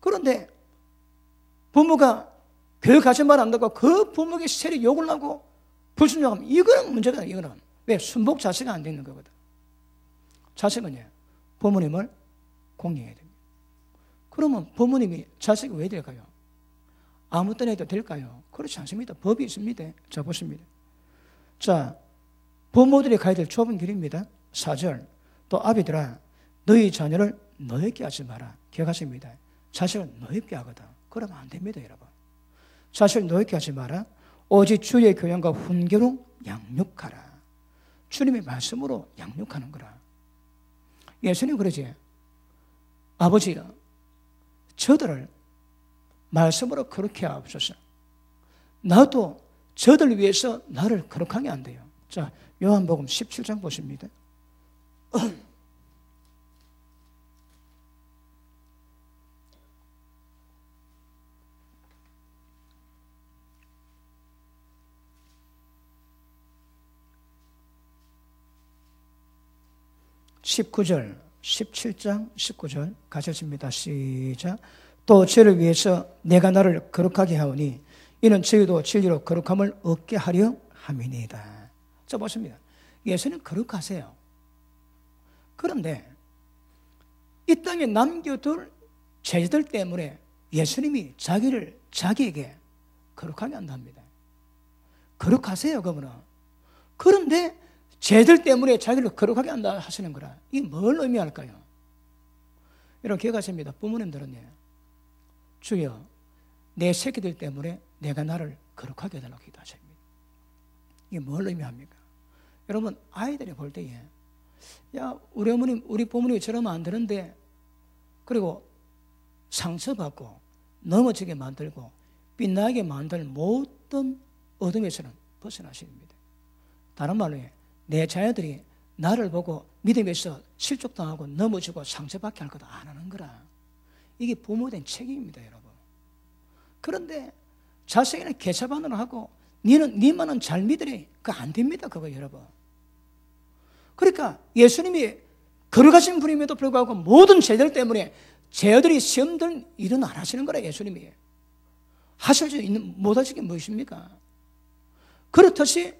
Speaker 1: 그런데 부모가 교회 가지 말 안 듣고 그 부모에게 세리 욕을 하고 불순종하면 이거는 문제가 아니에요. 이거는 왜? 순복 자세가 안 되는 거거든. 자식은 부모님을 공경해야 됩니다. 그러면 부모님이 자식이 왜 될까요? 아무 때나 해도 될까요? 그렇지 않습니다. 법이 있습니다. 자, 보십니다. 자, 부모들이 가야 될 좁은 길입니다. 4절. 또 아비들아, 너희 자녀를 너희께 하지 마라. 기억하십니다. 자식을 너희께 하거든. 그러면 안 됩니다, 여러분. 자식을 너희께 하지 마라. 오직 주의 교양과 훈계로 양육하라. 주님의 말씀으로 양육하는 거라. 예수님 그러지. 아버지요, 저들을 말씀으로 거룩해 하옵소서. 나도 저들 위해서 나를 거룩하게 안 돼요. 자, 요한복음 17장 보십니다. 19절, 17장 19절 가셨습니다. 시작. 또 저를 위해서 내가 나를 거룩하게 하오니 이는 저희도 진리로 거룩함을 얻게 하려 함이니이다. 자, 보십니다. 예수님 거룩하세요. 그런데 이 땅에 남겨둘 죄들 때문에 예수님이 자기에게 거룩하게 한답니다. 거룩하세요, 그분은. 그런데 죄들 때문에 자기를 거룩하게 한다 하시는 거라. 이게 뭘 의미할까요? 여러분 기억하십니다. 부모님들은요, 주여 내 새끼들 때문에 내가 나를 거룩하게 해달라고 기도하십니다. 이게 뭘 의미합니까? 여러분 아이들이 볼 때에 야 우리 어머님 우리 부모님이 저러면 안 되는데, 그리고 상처받고 넘어지게 만들고 빛나게 만들 모든 어둠에서는 벗어나십니다. 다른 말로 내 자녀들이 나를 보고 믿음에서 실족당하고 넘어지고 상처받게 할 것도 안 하는 거라. 이게 부모된 책임입니다, 여러분. 그런데 자식에는 개차반으로 하고 니만은 잘 믿으리. 그거 안 됩니다, 그거 여러분. 그러니까 예수님이 거룩하신 분임에도 불구하고 모든 죄들 때문에 죄들이 시험들 일은 안 하시는 거라. 예수님이 하실 수 있는 못하실 게 무엇입니까? 그렇듯이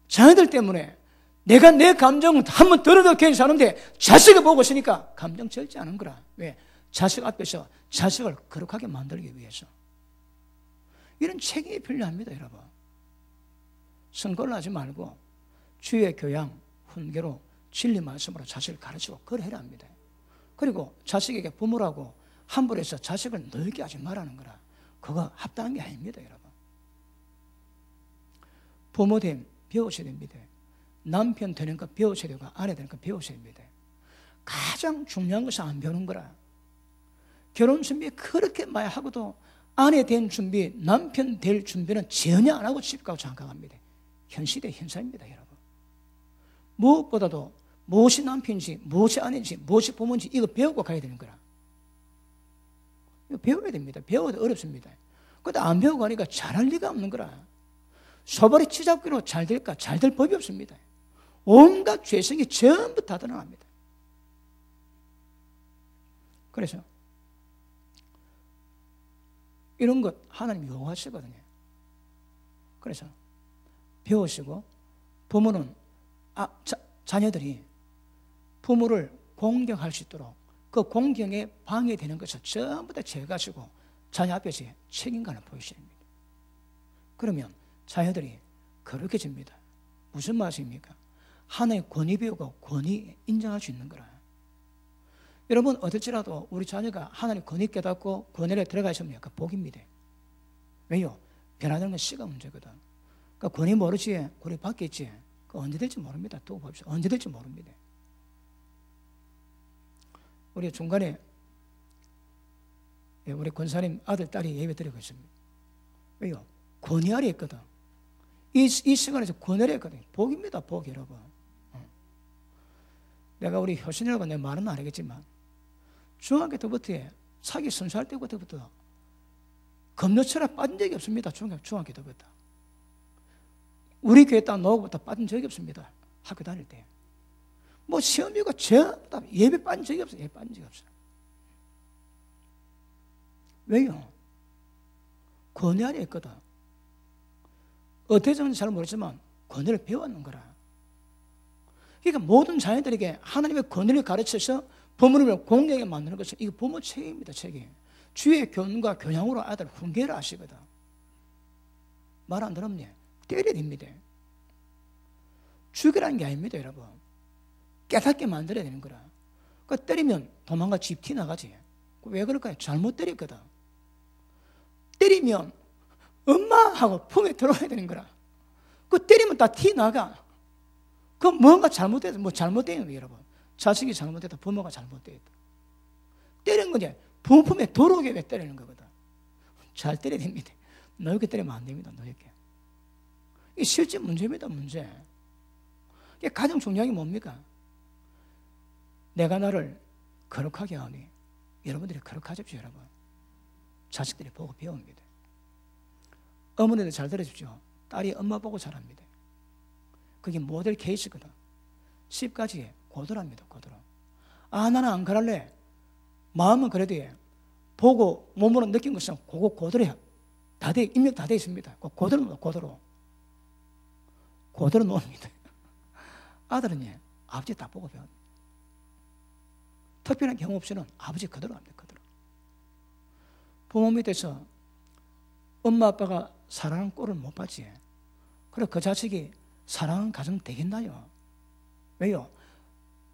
Speaker 1: 자녀들 때문에 내가 내 감정 한번 들어도 괜찮은데 자식을 보고 있으니까 감정 절제 않은 거라. 왜? 자식 앞에서 자식을 거룩하게 만들기 위해서. 이런 책임이 필요합니다, 여러분. 선거를 하지 말고 주의 교양, 훈계로 진리 말씀으로 자식을 가르치고 그래야 합니다. 그리고 자식에게 부모라고 함부로 해서 자식을 늙게 하지 말라는 거라. 그거 합당한 게 아닙니다, 여러분. 부모됨 배우셔야 됩니다. 남편 되는 거 배우셔야 되고 아내 되는 거 배우셔야 됩니다. 가장 중요한 것은 안 배우는 거라. 결혼 준비 그렇게 많이 하고도 아내 된 준비, 남편 될 준비는 전혀 안 하고 집 가고 장가갑니다. 현 시대 현상입니다, 여러분. 무엇보다도 무엇이 남편인지, 무엇이 아내인지, 무엇이 부모인지 이거 배우고 가야 되는 거라. 이거 배워야 됩니다. 배워도 어렵습니다. 그런데 안 배우고 가니까 잘할 리가 없는 거라. 소발이 치잡기로 잘 될까? 잘 될 법이 없습니다. 온갖 죄성이 전부 다 드러납니다. 그래서 이런 것 하나님이 요구하시거든요. 그래서 배우시고 부모는 자녀들이 부모를 공경할 수 있도록 그 공경에 방해되는 것을 전부 다 제거하시고 자녀 앞에서 책임감을 보이셔야 합니다. 그러면 자녀들이 거룩해집니다. 무슨 말씀입니까? 하나의 권위 배우고 권위 인정할 수 있는 거라. 여러분 어떨지라도 우리 자녀가 하나님 권위 깨닫고 권위에 들어가 있으면 그 복입니다. 왜요? 변화되는 건 시간 문제거든. 그러니까 권위 모르지, 권위 받겠지. 그 언제 될지 모릅니다. 또 봅시다. 언제 될지 모릅니다. 우리 중간에 우리 권사님 아들, 딸이 예배 드리고 있습니다. 왜요? 권위 아래 있거든. 이 시간에서 권위를 했거든. 복입니다, 복, 여러분. 내가 우리 효신이라고 내 말은 안 하겠지만 중학교 때부터 사기 선수할 때부터 검도철에 빠진 적이 없습니다. 중학교 때부터. 우리 교회 딱 나오고부터 빠진 적이 없습니다. 학교 다닐 때. 뭐 시험이고 전부 다 예배 빠진 적이 없어요. 예배 빠진 적이 없어요. 왜요? 권위 아래 있거든. 어떻게 되는지 잘 모르지만 권위를 배웠는 거라. 그러니까 모든 자녀들에게 하나님의 권위를 가르쳐서 부모님을 공경하게 만드는 것은 이거 부모 책임입니다. 책임. 주의 교훈과 교양으로 아들 훈계를 하시거든. 말 안 들었니? 때려야 됩니다. 죽이라는 게 아닙니다, 여러분. 깨닫게 만들어야 되는 거라. 그 때리면 도망가 집 티 나가지. 왜 그럴까요? 잘못 때렸거든. 때리면 엄마 하고 품에 들어와야 되는 거라. 그 때리면 다 티 나가. 그 뭔가 잘못돼서 뭐 잘못된 거예요, 여러분. 자식이 잘못됐다, 부모가 잘못됐다. 때리는 거지. 부모 품에 들어오게 왜 때리는 거거든. 잘 때려야 됩니다. 노엽게 때리면 안 됩니다. 노엽게. 이게 실제 문제입니다. 문제. 이게 가장 중요한 게 뭡니까? 내가 나를 거룩하게 하니 여러분들이 거룩하십시오. 여러분. 자식들이 보고 배웁니다. 어머니들 잘 들어주십시오. 딸이 엄마 보고 자랍니다. 그게 모델 케이스거든. 10가지에 고도랍니다. 고도로. 아, 나는 안 그럴래. 마음은 그래도 해. 보고 몸으로 느낀 것은 그거 고도로 다 돼, 입력 다 돼 있습니다. 고도로, 고도로. 고도로 놓습니다. 아들은 예, 아버지 딱 보고 배웁니다. 특별한 경우 없이는 아버지 그대로 합니다. 그대로. 부모 밑에서 엄마 아빠가 사랑하는 꼴을 못 봤지. 그래 그 자식이 사랑하는 가정 되겠나요? 왜요?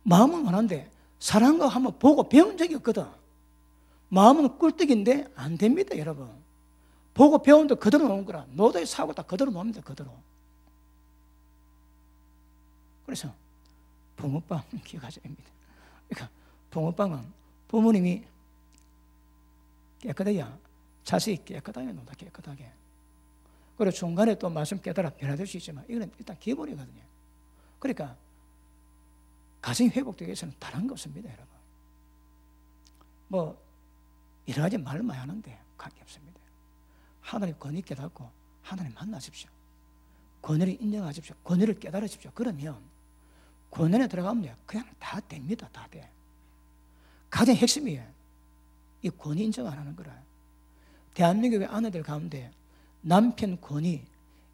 Speaker 1: 마음은 원한데 사랑한 거 한번 보고 배운 적이 없거든. 마음은 꿀떡인데 안 됩니다, 여러분. 보고 배운데 그대로 놓은 거라. 노도의 사고 다 그대로 놓습니다, 그대로. 그래서 붕어빵 기억하셔야 됩니다. 그러니까 붕어빵은 부모님이 깨끗해야 자식이 깨끗하게 논다, 깨끗하게. 그리고 중간에 또 말씀 깨달아 변화될 수 있지만 이거는 일단 기본이거든요. 그러니까 가정이 회복되기 위해서는 다른 거 없습니다, 여러분. 뭐 여러 가지 말을 많이 하는데 관계없습니다. 하나님 권위 깨닫고 하나님 만나십시오. 권위를 인정하십시오. 권위를 깨달으십시오. 그러면 권위에 들어가면 그냥 다 됩니다. 다 돼. 가장 핵심이에요. 이 권위 인정 안 하는 거라. 대한민국의 아내들 가운데 남편 권위,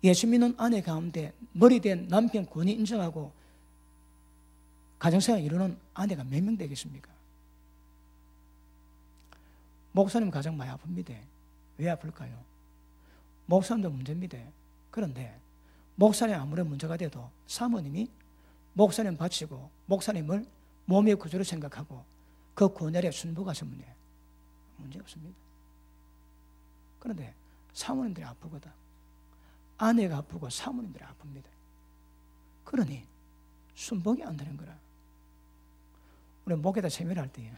Speaker 1: 예수 믿는 아내 가운데 머리된 남편 권위 인정하고 가정생활 이루는 아내가 몇 명 되겠습니까? 목사님 가정 많이 아픕니다. 왜 아플까요? 목사님도 문제입니다. 그런데 목사님 아무런 문제가 돼도 사모님이 목사님 바치고 목사님을 몸의 구조로 생각하고 그 권위에 순복하시면 문제 없습니다. 그런데 사모님들이 아프거든. 아내가 아프고 사모님들이 아픕니다. 그러니 순복이 안 되는 거라. 우리 목회자 세미나 할 때예요.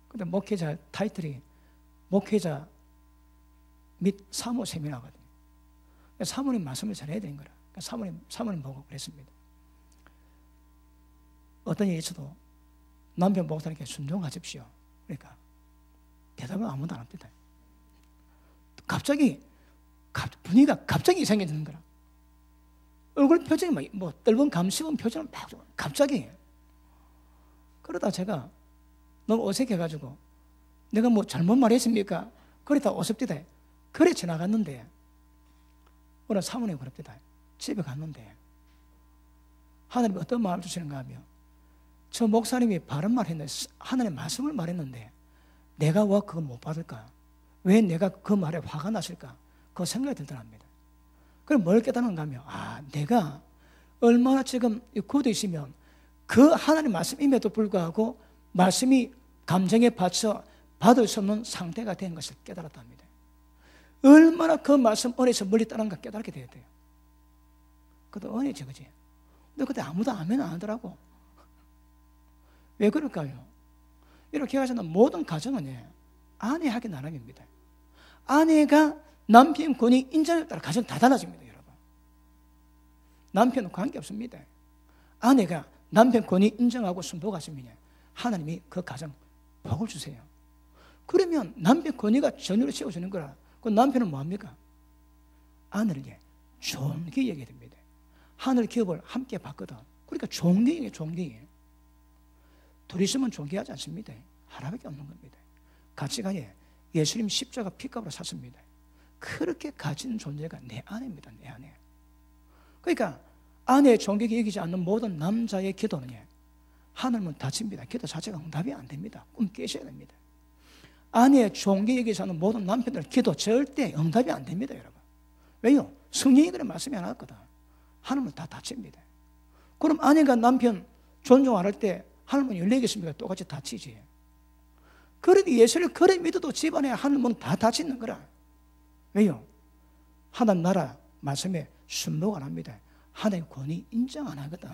Speaker 1: 근데 목회자 타이틀이 목회자 및 사모 세미나거든요. 사모님 말씀을 잘해야 되는 거라. 사모님 보고 그랬습니다. 어떤 일이 있어도 남편 목사님께 순종하십시오. 그러니까 대답은 아무도 안 합니다. 갑자기 분위기가 갑자기 이상해지는 거라. 얼굴 표정이 막 뭐 떫은 감식은 표정을 막 갑자기. 그러다 제가 너무 어색해가지고 내가 뭐 잘못 말했습니까? 그러다 어섭디다. 그래 지나갔는데 오늘 사모님이 그럽디다. 집에 갔는데 하나님이 어떤 마음을 주시는가 하면 저 목사님이 바른 말 했는데 하나님의 말씀을 말했는데 내가 왜 그거 못 받을까? 왜 내가 그 말에 화가 났을까? 그 생각이 들더랍니다. 그럼 뭘 깨닫는가 하면 내가 얼마나 지금 굳어 있으면 그 하나님 말씀임에도 불구하고 말씀이 감정에 받쳐 받을 수 없는 상태가 된 것을 깨달았답니다. 얼마나 그 말씀 은혜에서 멀리 떠난가 깨닫게 돼야 돼요. 그것도 은혜지, 그지? 근데 그때 아무도 아멘 안 하더라고. 왜 그럴까요? 이렇게 해서는 모든 가정은 아내에게 나름입니다. 아내가 남편 권위 인정에 따라 가정 다 달라집니다, 여러분. 남편은 관계없습니다. 아내가 남편 권위 인정하고 순복하시면 하나님이 그 가정 복을 주세요. 그러면 남편 권위가 전율을 세워주는 거라. 그 남편은 뭐합니까? 아내를 존귀 여겨야 됩니다. 하늘 기업을 함께 받거든. 그러니까 존귀예요, 존귀. 둘이 있으면 존귀하지 않습니다. 하나밖에 없는 겁니다. 가치관에 예수님 십자가 피값으로 샀습니다. 그렇게 가치 있는 존재가 내 아내입니다. 내 아내. 그러니까 아내의 존귀 여기지 않는 모든 남자의 기도는 하늘문 닫힙니다. 기도 자체가 응답이 안 됩니다. 꿈 깨셔야 됩니다. 아내의 존귀 여기지 않는 모든 남편들 기도 절대 응답이 안 됩니다, 여러분. 왜요? 성령이 그래 말씀이 안 하거든. 하늘문 다 닫힙니다. 그럼 아내가 남편 존중 안 할 때 하늘문 열리겠습니까? 똑같이 닫히지. 그러니 예수를 그래 믿어도 집안에 하늘문 다 닫히는 거라. 왜요? 하나님 나라 말씀에 순복 안 합니다. 하나님 권위 인정 안 하거든.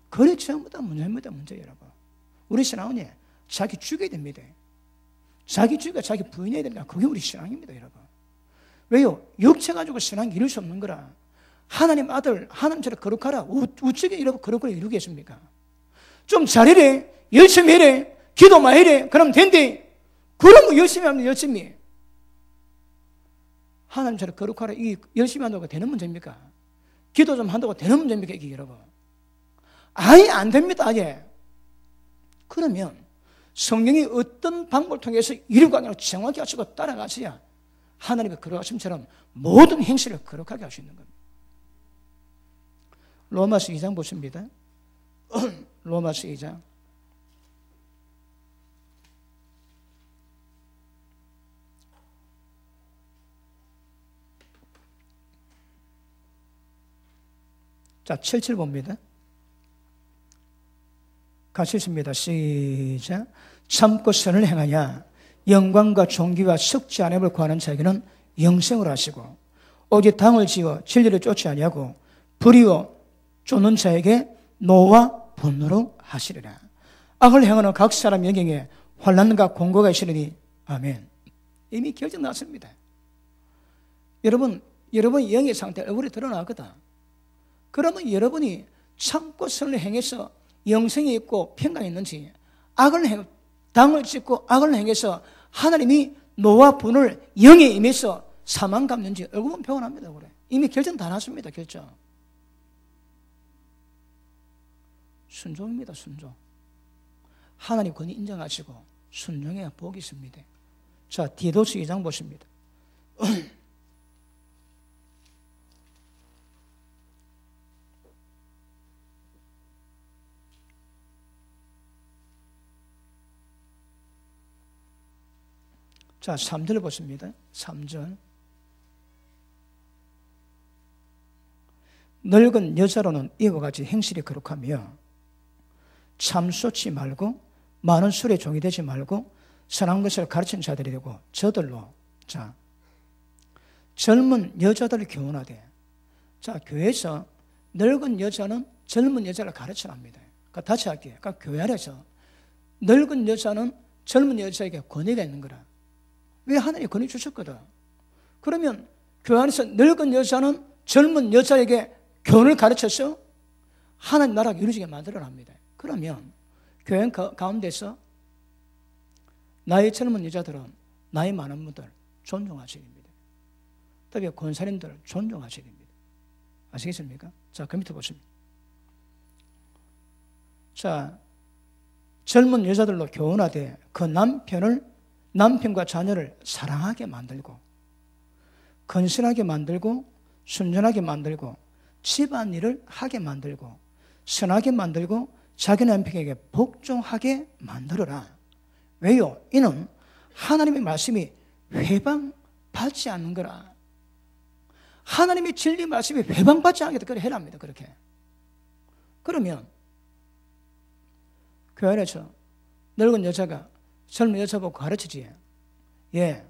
Speaker 1: 그래 처음부터 문제입니다, 문제 여러분. 우리 신앙은 자기 죽여야 됩니다. 자기 주가 자기 부인해야 된다. 그게 우리 신앙입니다, 여러분. 왜요? 육체 가지고 신앙이 이룰 수 없는 거라. 하나님 아들, 하나님처럼 거룩하라. 어떻게 이렇게 거룩을 이루겠습니까? 좀 잘해래. 열심히 해래. 기도 많이 해래. 그럼 된대. 그러면 열심히 하면 열심히. 하나님처럼 거룩하라. 이게 열심히 한다고 되는 문제입니까? 기도 좀 한다고 되는 문제입니까? 이게 여러분. 아예 안 됩니다, 아예. 그러면 성령이 어떤 방법을 통해서 이루고 하냐고 정확히 하시고 따라가셔야 하나님의 거룩하심처럼 모든 행실을 거룩하게 할 수 있는 겁니다. 로마서 2장 보십니다. 로마서 2장. 자, 7절 봅니다. 같이 읽습니다. 시작. 참고 선을 행하냐 영광과 존귀와 석지 안임을 구하는 자에게는 영생을 하시고 오직 당을 지어 진리를 쫓지 아니하고 불의요 쫓는 자에게 노와 분노로 하시리라. 악을 행하는 각 사람 영경에 환난과 공고가 있으리니 아멘. 이미 결정 났습니다. 여러분 영의 상태 얼굴이 드러나거든. 그러면 여러분이 참고 선을 행해서 영생이 있고 평강이 있는지, 당을 찢고 악을 행해서 하나님이 노와 분을 영에 임해서 사망 갚는지 얼굴은 표현합니다. 그래. 이미 결정 다 났습니다. 결정. 순종입니다. 순종. 하나님 권위 인정하시고 순종해야 복이 있습니다. 자, 디도스 2장 보십니다. 자, 3절 보십니다. 3절. 늙은 여자로는 이와 같이 행실이 거룩하며 참소치 말고 많은 술에 종이 되지 말고 선한 것을 가르치는 자들이 되고 저들로. 자, 젊은 여자들을 교훈하되. 자, 교회에서 늙은 여자는 젊은 여자를 가르쳐랍니다. 그러니까 다시 할게요. 그러니까 교회 안에서 늙은 여자는 젊은 여자에게 권위가 있는 거라. 왜 하나님이 권위 주셨거든. 그러면 교회 안에서 늙은 여자는 젊은 여자에게 교훈을 가르쳐서 하나님 나라가 이루어지게 만들어랍니다. 그러면 교회 가운데서 나이 젊은 여자들은 나이 많은 분들 존중하셔야 됩니다. 특히 권사님들 존중하셔야 됩니다. 아시겠습니까? 자, 그 밑에 보십니다. 자, 젊은 여자들로 교훈하되 그 남편과 자녀를 사랑하게 만들고 건실하게 만들고 순전하게 만들고 집안일을 하게 만들고 선하게 만들고 자기 남편에게 복종하게 만들어라. 왜요? 이는 하나님의 말씀이 회방받지 않는 거라. 하나님의 진리 말씀이 회방받지 않게 그렇게 해랍니다. 그렇게. 그러면 교회 안에서 늙은 여자가 젊은 여자 보고 가르치지. 예,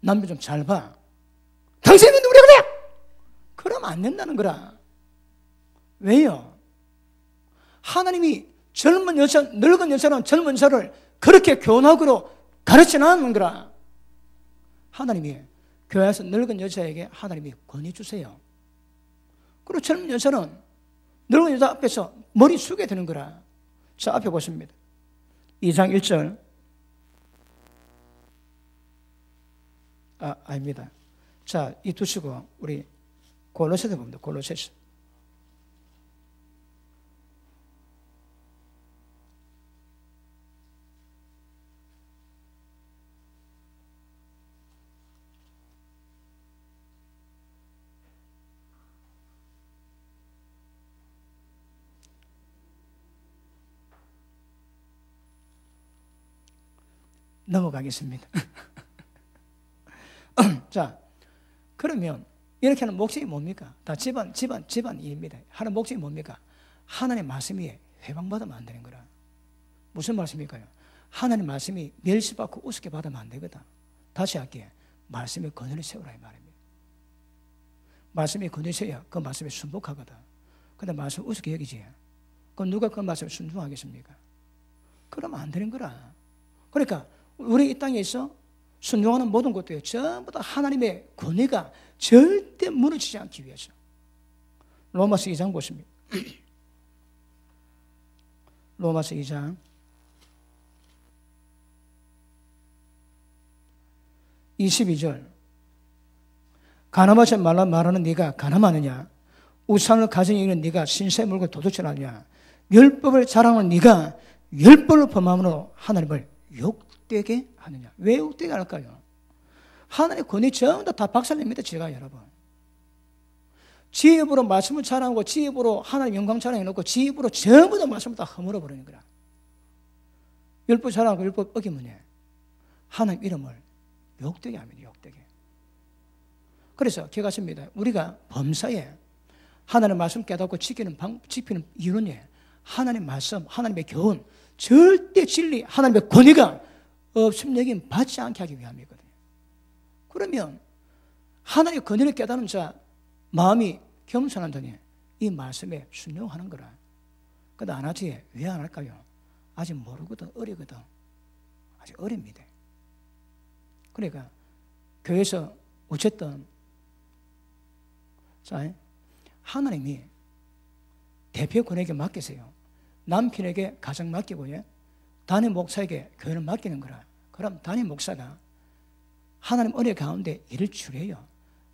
Speaker 1: 남편 좀 잘 봐. 당신은 우리가 그래! 그러면 안 된다는 거라. 왜요? 하나님이 늙은 여자는 젊은 여자를 그렇게 교훈하고 가르치는 거라. 하나님이 교회에서 늙은 여자에게 하나님이 권위 주세요. 그리고 젊은 여자는 늙은 여자 앞에서 머리 숙여야 되는 거라. 자, 앞에 보십니다. 2장 1절. 아닙니다. 자, 이 두시고 우리 골로새서 봅니다. 골로새서. 넘어가겠습니다. 자, 그러면 이렇게 하는 목적이 뭡니까? 다 집안 일입니다. 하는 목적이 뭡니까? 하나님의 말씀이 회방받으면 안 되는 거라. 무슨 말씀일까요? 하나님의 말씀이 멸시받고 우습게 받으면 안 되거든. 다시 할게요. 말씀에 권위를 세우라 이 말입니다. 말씀에 권위를 세워야 그 말씀에 순복하거든. 근데 말씀 우습게 여기지. 그럼 누가 그 말씀에 순종하겠습니까? 그러면 안 되는 거라. 그러니까 우리 이 땅에서 순종하는 모든 것도요, 전부 다 하나님의 권위가 절대 무너지지 않기 위해서. 로마서 2장 보십니다. 로마서 2장 22절. 가늠하지 말라 말하는 네가 가늠하느냐? 우상을 가진 이는 네가 신세 물고 도둑질하느냐? 율법을 자랑하는 네가 율법을 범함으로 하나님을 욕되게 하느냐? 왜 욕되게 할까요? 하나님의 권위 전부 다 박살냅니다. 제가 여러분, 지 입으로 말씀을 자랑하고 지 입으로 하나님 영광 자랑해놓고 지 입으로 전부 다 말씀을 다 허물어 버리는 거라. 율법 자랑하고 율법 어기면 하나님 이름을 욕되게 합니다. 욕되게. 그래서 기억하십니다. 우리가 범사에 하나님의 말씀 깨닫고 지키는 이유는 하나님의 말씀, 하나님의 교훈, 절대 진리, 하나님의 권위가 없음 여김 받지 않게 하기 위함이거든요. 그러면 하나님의 권위를 깨닫는 자 마음이 겸손한다니 이 말씀에 순종하는 거라. 근데 안 하지. 왜 안 할까요? 아직 모르거든. 어리거든. 아직 어립니다. 그러니까 교회에서 어쨌든 자, 하나님이 대표권에게 맡기세요. 남편에게 가정 맡기고요, 담임 목사에게 교회를 맡기는 거라. 그럼 담임 목사가 하나님 은혜 가운데 일을 추려요.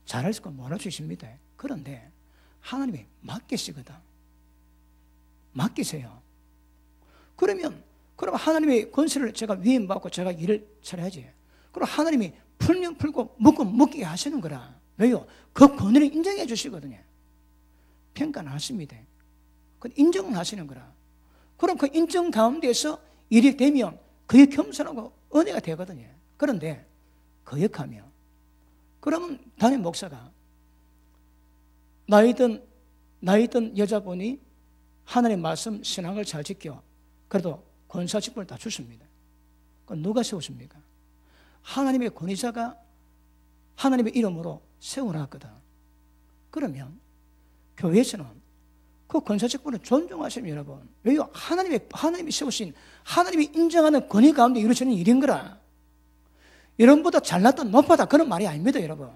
Speaker 1: 잘할 수 있고 못할 수 있습니다. 그런데 하나님이 맡기시거든. 맡기세요. 그럼 하나님의 권세를 제가 위임받고 제가 일을 잘해야지. 그럼 하나님이 풀면 풀고 묶으면 묶게 하시는 거라. 왜요? 그 권위를 인정해 주시거든요. 평가는 하십니다. 그 인정을 하시는 거라. 그럼 그 인정 가운데서 일이 되면 그게 겸손하고 은혜가 되거든요. 그런데 거역하며 그러면 담임 목사가 나이든 여자분이 하나님의 말씀 신앙을 잘 지켜 그래도 권사 직분을 다 주십니다. 그건 누가 세우십니까? 하나님의 권위자가 하나님의 이름으로 세워놨거든. 그러면 교회에서는 그 권사 직분을 존중하시면 여러분, 왜요? 하나님이 세우신 하나님이 인정하는 권위 가운데 이루어지는 일인 거라. 여러분보다 잘났다 높았다 그런 말이 아닙니다. 여러분,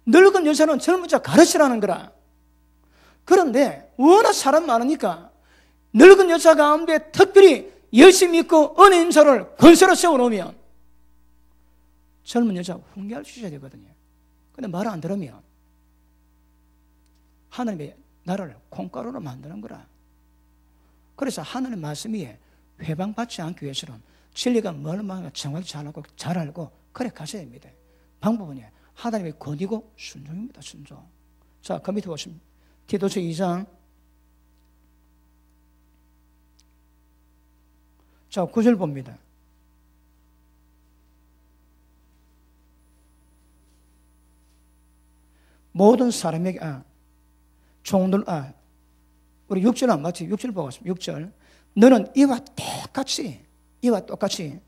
Speaker 1: 늙은 여자는 젊은 자 가르치라는 거라. 그런데 워낙 사람 많으니까 늙은 여자 가운데 특별히 열심히 있고 은혜 인사를 권세로 세워놓으면 젊은 여자 훈계할 수 있어야 되거든요. 근데 말을 안 들으면 하나님의 나라를 콩가루로 만드는 거라. 그래서 하나님의 말씀이 회방받지 않기 위해서는 진리가 얼마나 정확히 잘 알고 그래 가셔야 됩니다. 방법은 하나님의 권위고 순종입니다. 순종. 자, 그 밑에 보시면 디도서 2장 자 9절 봅니다. 모든 사람에게 종들 우리 6절 안 맞지? 6절 보고 있습니다. 6절 너는 이와 똑같이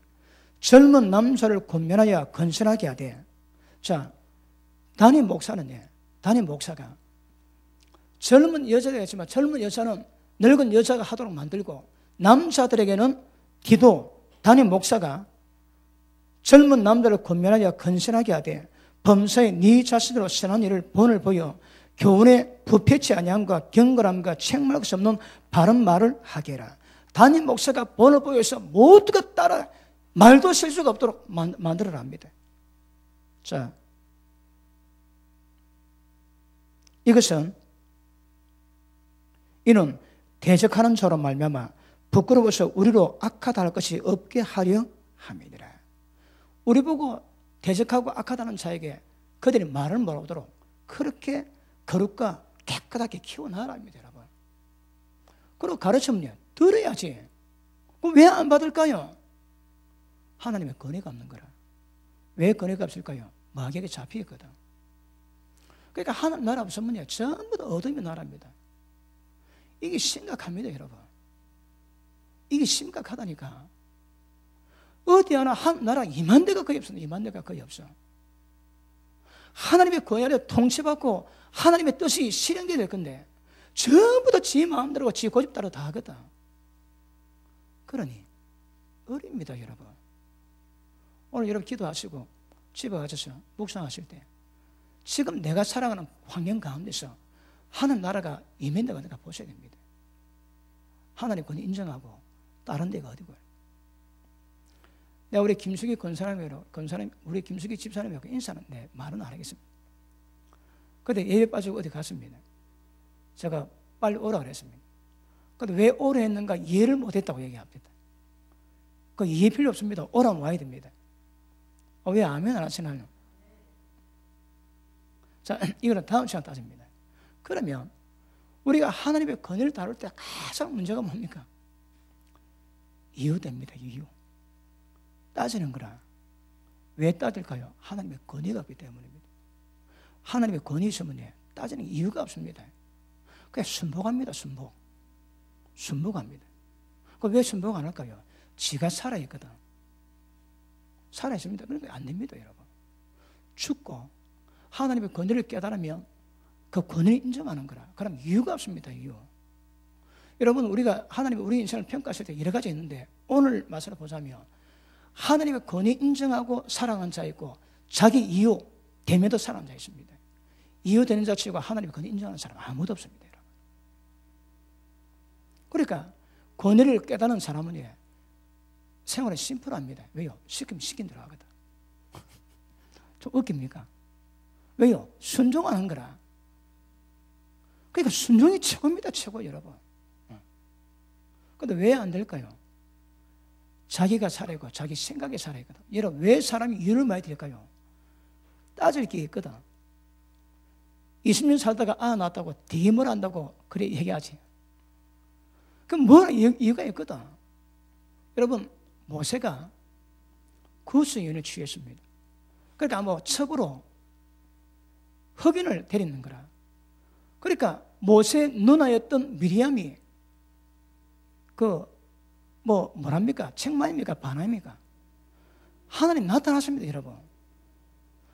Speaker 1: 젊은 남자를 권면하여 건설하게 하되. 자, 담임 목사가 젊은 여자가 있지만 젊은 여자는 늙은 여자가 하도록 만들고 남자들에게는 담임 목사가 젊은 남자를 권면하여 건설하게 하되 범사에 네 자신으로 선한 일을 본을 보여 교훈에 부패치 아니함과 경건함과 책망할 수 없는 바른 말을 하게 해라. 담임 목사가 본을 보여서 모두가 따라 말도 실수가 없도록 만들어라 합니다. 자, 이것은 이는 대적하는 자로 말미암아 부끄러워서 우리로 악하다 할 것이 없게 하려 함이니라. 우리 보고 대적하고 악하다는 자에게 그들이 말을 못하도록 그렇게 거룩과 깨끗하게 키워나가랍니다, 여러분. 그리고 가르치면 들어야지. 그럼 왜 안 받을까요? 하나님의 권위가 없는 거라. 왜 권위가 없을까요? 마귀에게 잡히거든. 그러니까 하나님 나라 없으면 전부 다 어둠의 나라입니다. 이게 심각합니다, 여러분. 이게 심각하다니까. 어디 하나 한 나라 2만 대가 거의 없어. 2만 대가 거의 없어. 하나님의 권위 아래 통치받고 하나님의 뜻이 실현되어야 될 건데 전부 다 지 마음대로 지 고집 따라 다 하거든. 그러니 어립니다, 여러분. 오늘 여러분 기도하시고 집에 가셔서 묵상하실 때 지금 내가 살아가는 환경 가운데서 하나님 나라가 임했는가 내가 보셔야 됩니다. 하나님 권위 인정하고 다른 데가 어디고요? 내가 우리 김숙이 우리 김숙이 집사람하고 인사는 말은 안 하겠습니다. 그때 예배 빠지고 어디 갔습니다. 제가 빨리 오라 그랬습니다. 근데 왜 오라 했는가 이해를 못했다고 얘기합니다. 그 이해 필요 없습니다. 오라면 와야 됩니다. 왜 아멘 안 하시나요? 자, 이거는 다음 시간 따집니다. 그러면 우리가 하나님의 권위를 다룰 때 가장 문제가 뭡니까? 이유됩니다. 이유. 따지는 거라. 왜 따질까요? 하나님의 권위가 없기 때문입니다. 하나님의 권위 있으면 따지는 이유가 없습니다. 그냥 순복합니다. 순복합니다. 왜 순복 안 할까요? 지가 살아있거든. 살아있습니다. 그러니까 안 됩니다, 여러분. 죽고 하나님의 권위를 깨달으면 그 권위를 인정하는 거라. 그럼 이유가 없습니다. 이유. 여러분, 우리가 하나님이 우리 인생을 평가하실 때 여러 가지 있는데 오늘 말씀을 보자면 하나님의 권위 인정하고 사랑하는 자 있고 자기 이유 대면도 사랑하는 자 있습니다. 이유 되는 자 치고 하나님의 권위 인정하는 사람 아무도 없습니다, 여러분. 그러니까 권위를 깨닫는 사람은 생활이 심플합니다. 왜요? 시키면 시킨 대로 하거든. 좀 웃깁니까? 왜요? 순종하는 거라. 그러니까 순종이 최고입니다. 최고, 여러분. 그런데 왜 안 될까요? 자기가 살아있고 자기 생각에 살아있거든. 여러분, 왜 사람이 이유를 많이 들까요? 따질 게 있거든. 20년 살다가 낳았다고 뒤뭘 한다고 그래 얘기하지. 그럼 뭐 이유가 있거든. 여러분, 모세가 구수연을 취했습니다. 그러니까 첩으로 흑인을 데리는 거라. 그러니까 모세 누나였던 미리암이 뭐랍니까? 책망입니까? 반항입니까? 하나님 나타났습니다, 여러분.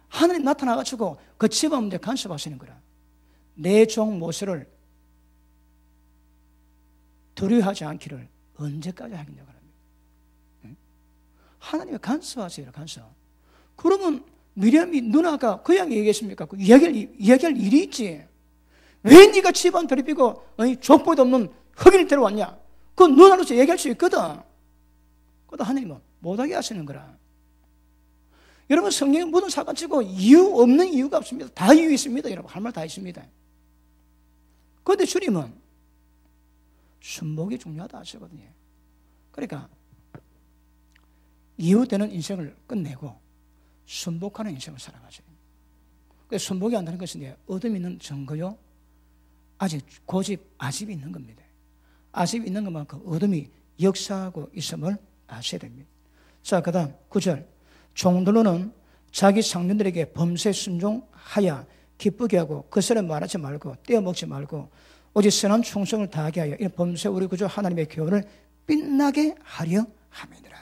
Speaker 1: 하나님 나타나가지고 그 집안 문제 간섭하시는 거라. 내 종 모세를 두려워하지 않기를 언제까지 하겠냐고 합니다. 하나님이 간섭하세요, 간섭. 그러면 미리암이 누나가 그냥 얘기했습니까? 이야기할 일이 있지. 왜 네가 집안 더럽히고 족보도 없는 흑인을 데려왔냐? 그 누나로서 얘기할 수 있거든. 그것도 하나님은 못하게 하시는 거라. 여러분, 성경에 모든 사건 치고 이유 없는 이유가 없습니다. 다 이유 있습니다. 여러분, 할 말 다 있습니다. 그런데 주님은 순복이 중요하다 하시거든요. 그러니까 이유되는 인생을 끝내고 순복하는 인생을 살아가셔요. 그래서 순복이 안 되는 것은 어둠이 있는 증거요, 아직 고집, 아집이 있는 겁니다. 아집이 있는 것만큼 어둠이 역사하고 있음을 아셔야 됩니다. 자, 그 다음 9절. 종들로는 자기 상전들에게 범죄 순종하여 기쁘게 하고 거스려 말하지 말고 떼어먹지 말고 오직 선한 충성을 다하게 하여 이런 범죄 우리 구주 하나님의 교훈을 빛나게 하려 함이니라.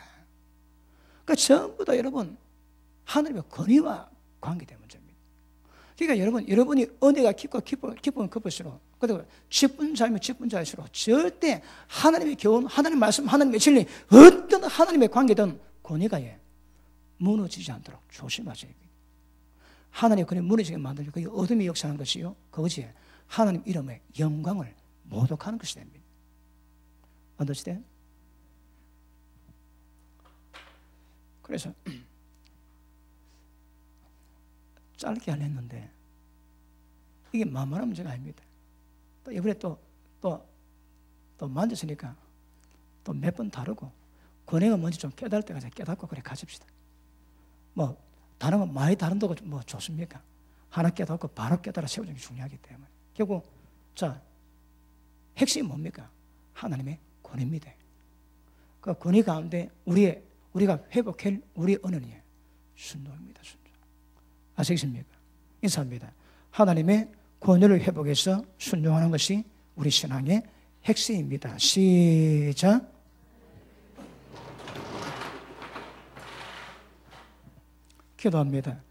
Speaker 1: 그러니까 전부 다 여러분 하나님의 권위와 관계된 문제입니다. 그러니까 여러분이 은혜가 깊으면 깊을수록, 그리고 직분 자이면 직분 자일수록 절대 하나님의 교훈, 하나님의 말씀, 하나님의 진리, 어떤 하나님의 관계든 권위가 무너지지 않도록 조심하셔야 됩니다. 하나님의 권위 무너지게 만들고 그게 어둠이 역사하는 것이요, 그것이 하나님 이름의 영광을 모독하는 것이 됩니다. understand? 그래서 짧게 하려는데 이게 만만한 문제가 아닙니다. 또 이번에 또 만졌으니까 또 몇 번 다르고 권위가 뭔지 좀 깨달을 때까지 깨닫고 그래 가십시다. 다른 건 많이 다른다고 좋습니까? 하나 깨닫고 바로 깨달아 세우는 게 중요하기 때문에 결국 핵심이 뭡니까? 하나님의 권위입니다. 그 권위 가운데 우리가 회복할 우리 언어는 순종입니다. 순종. 아시겠습니까? 인사합니다. 하나님의 권위를 회복해서 순종하는 것이 우리 신앙의 핵심입니다. 시작. 기도합니다.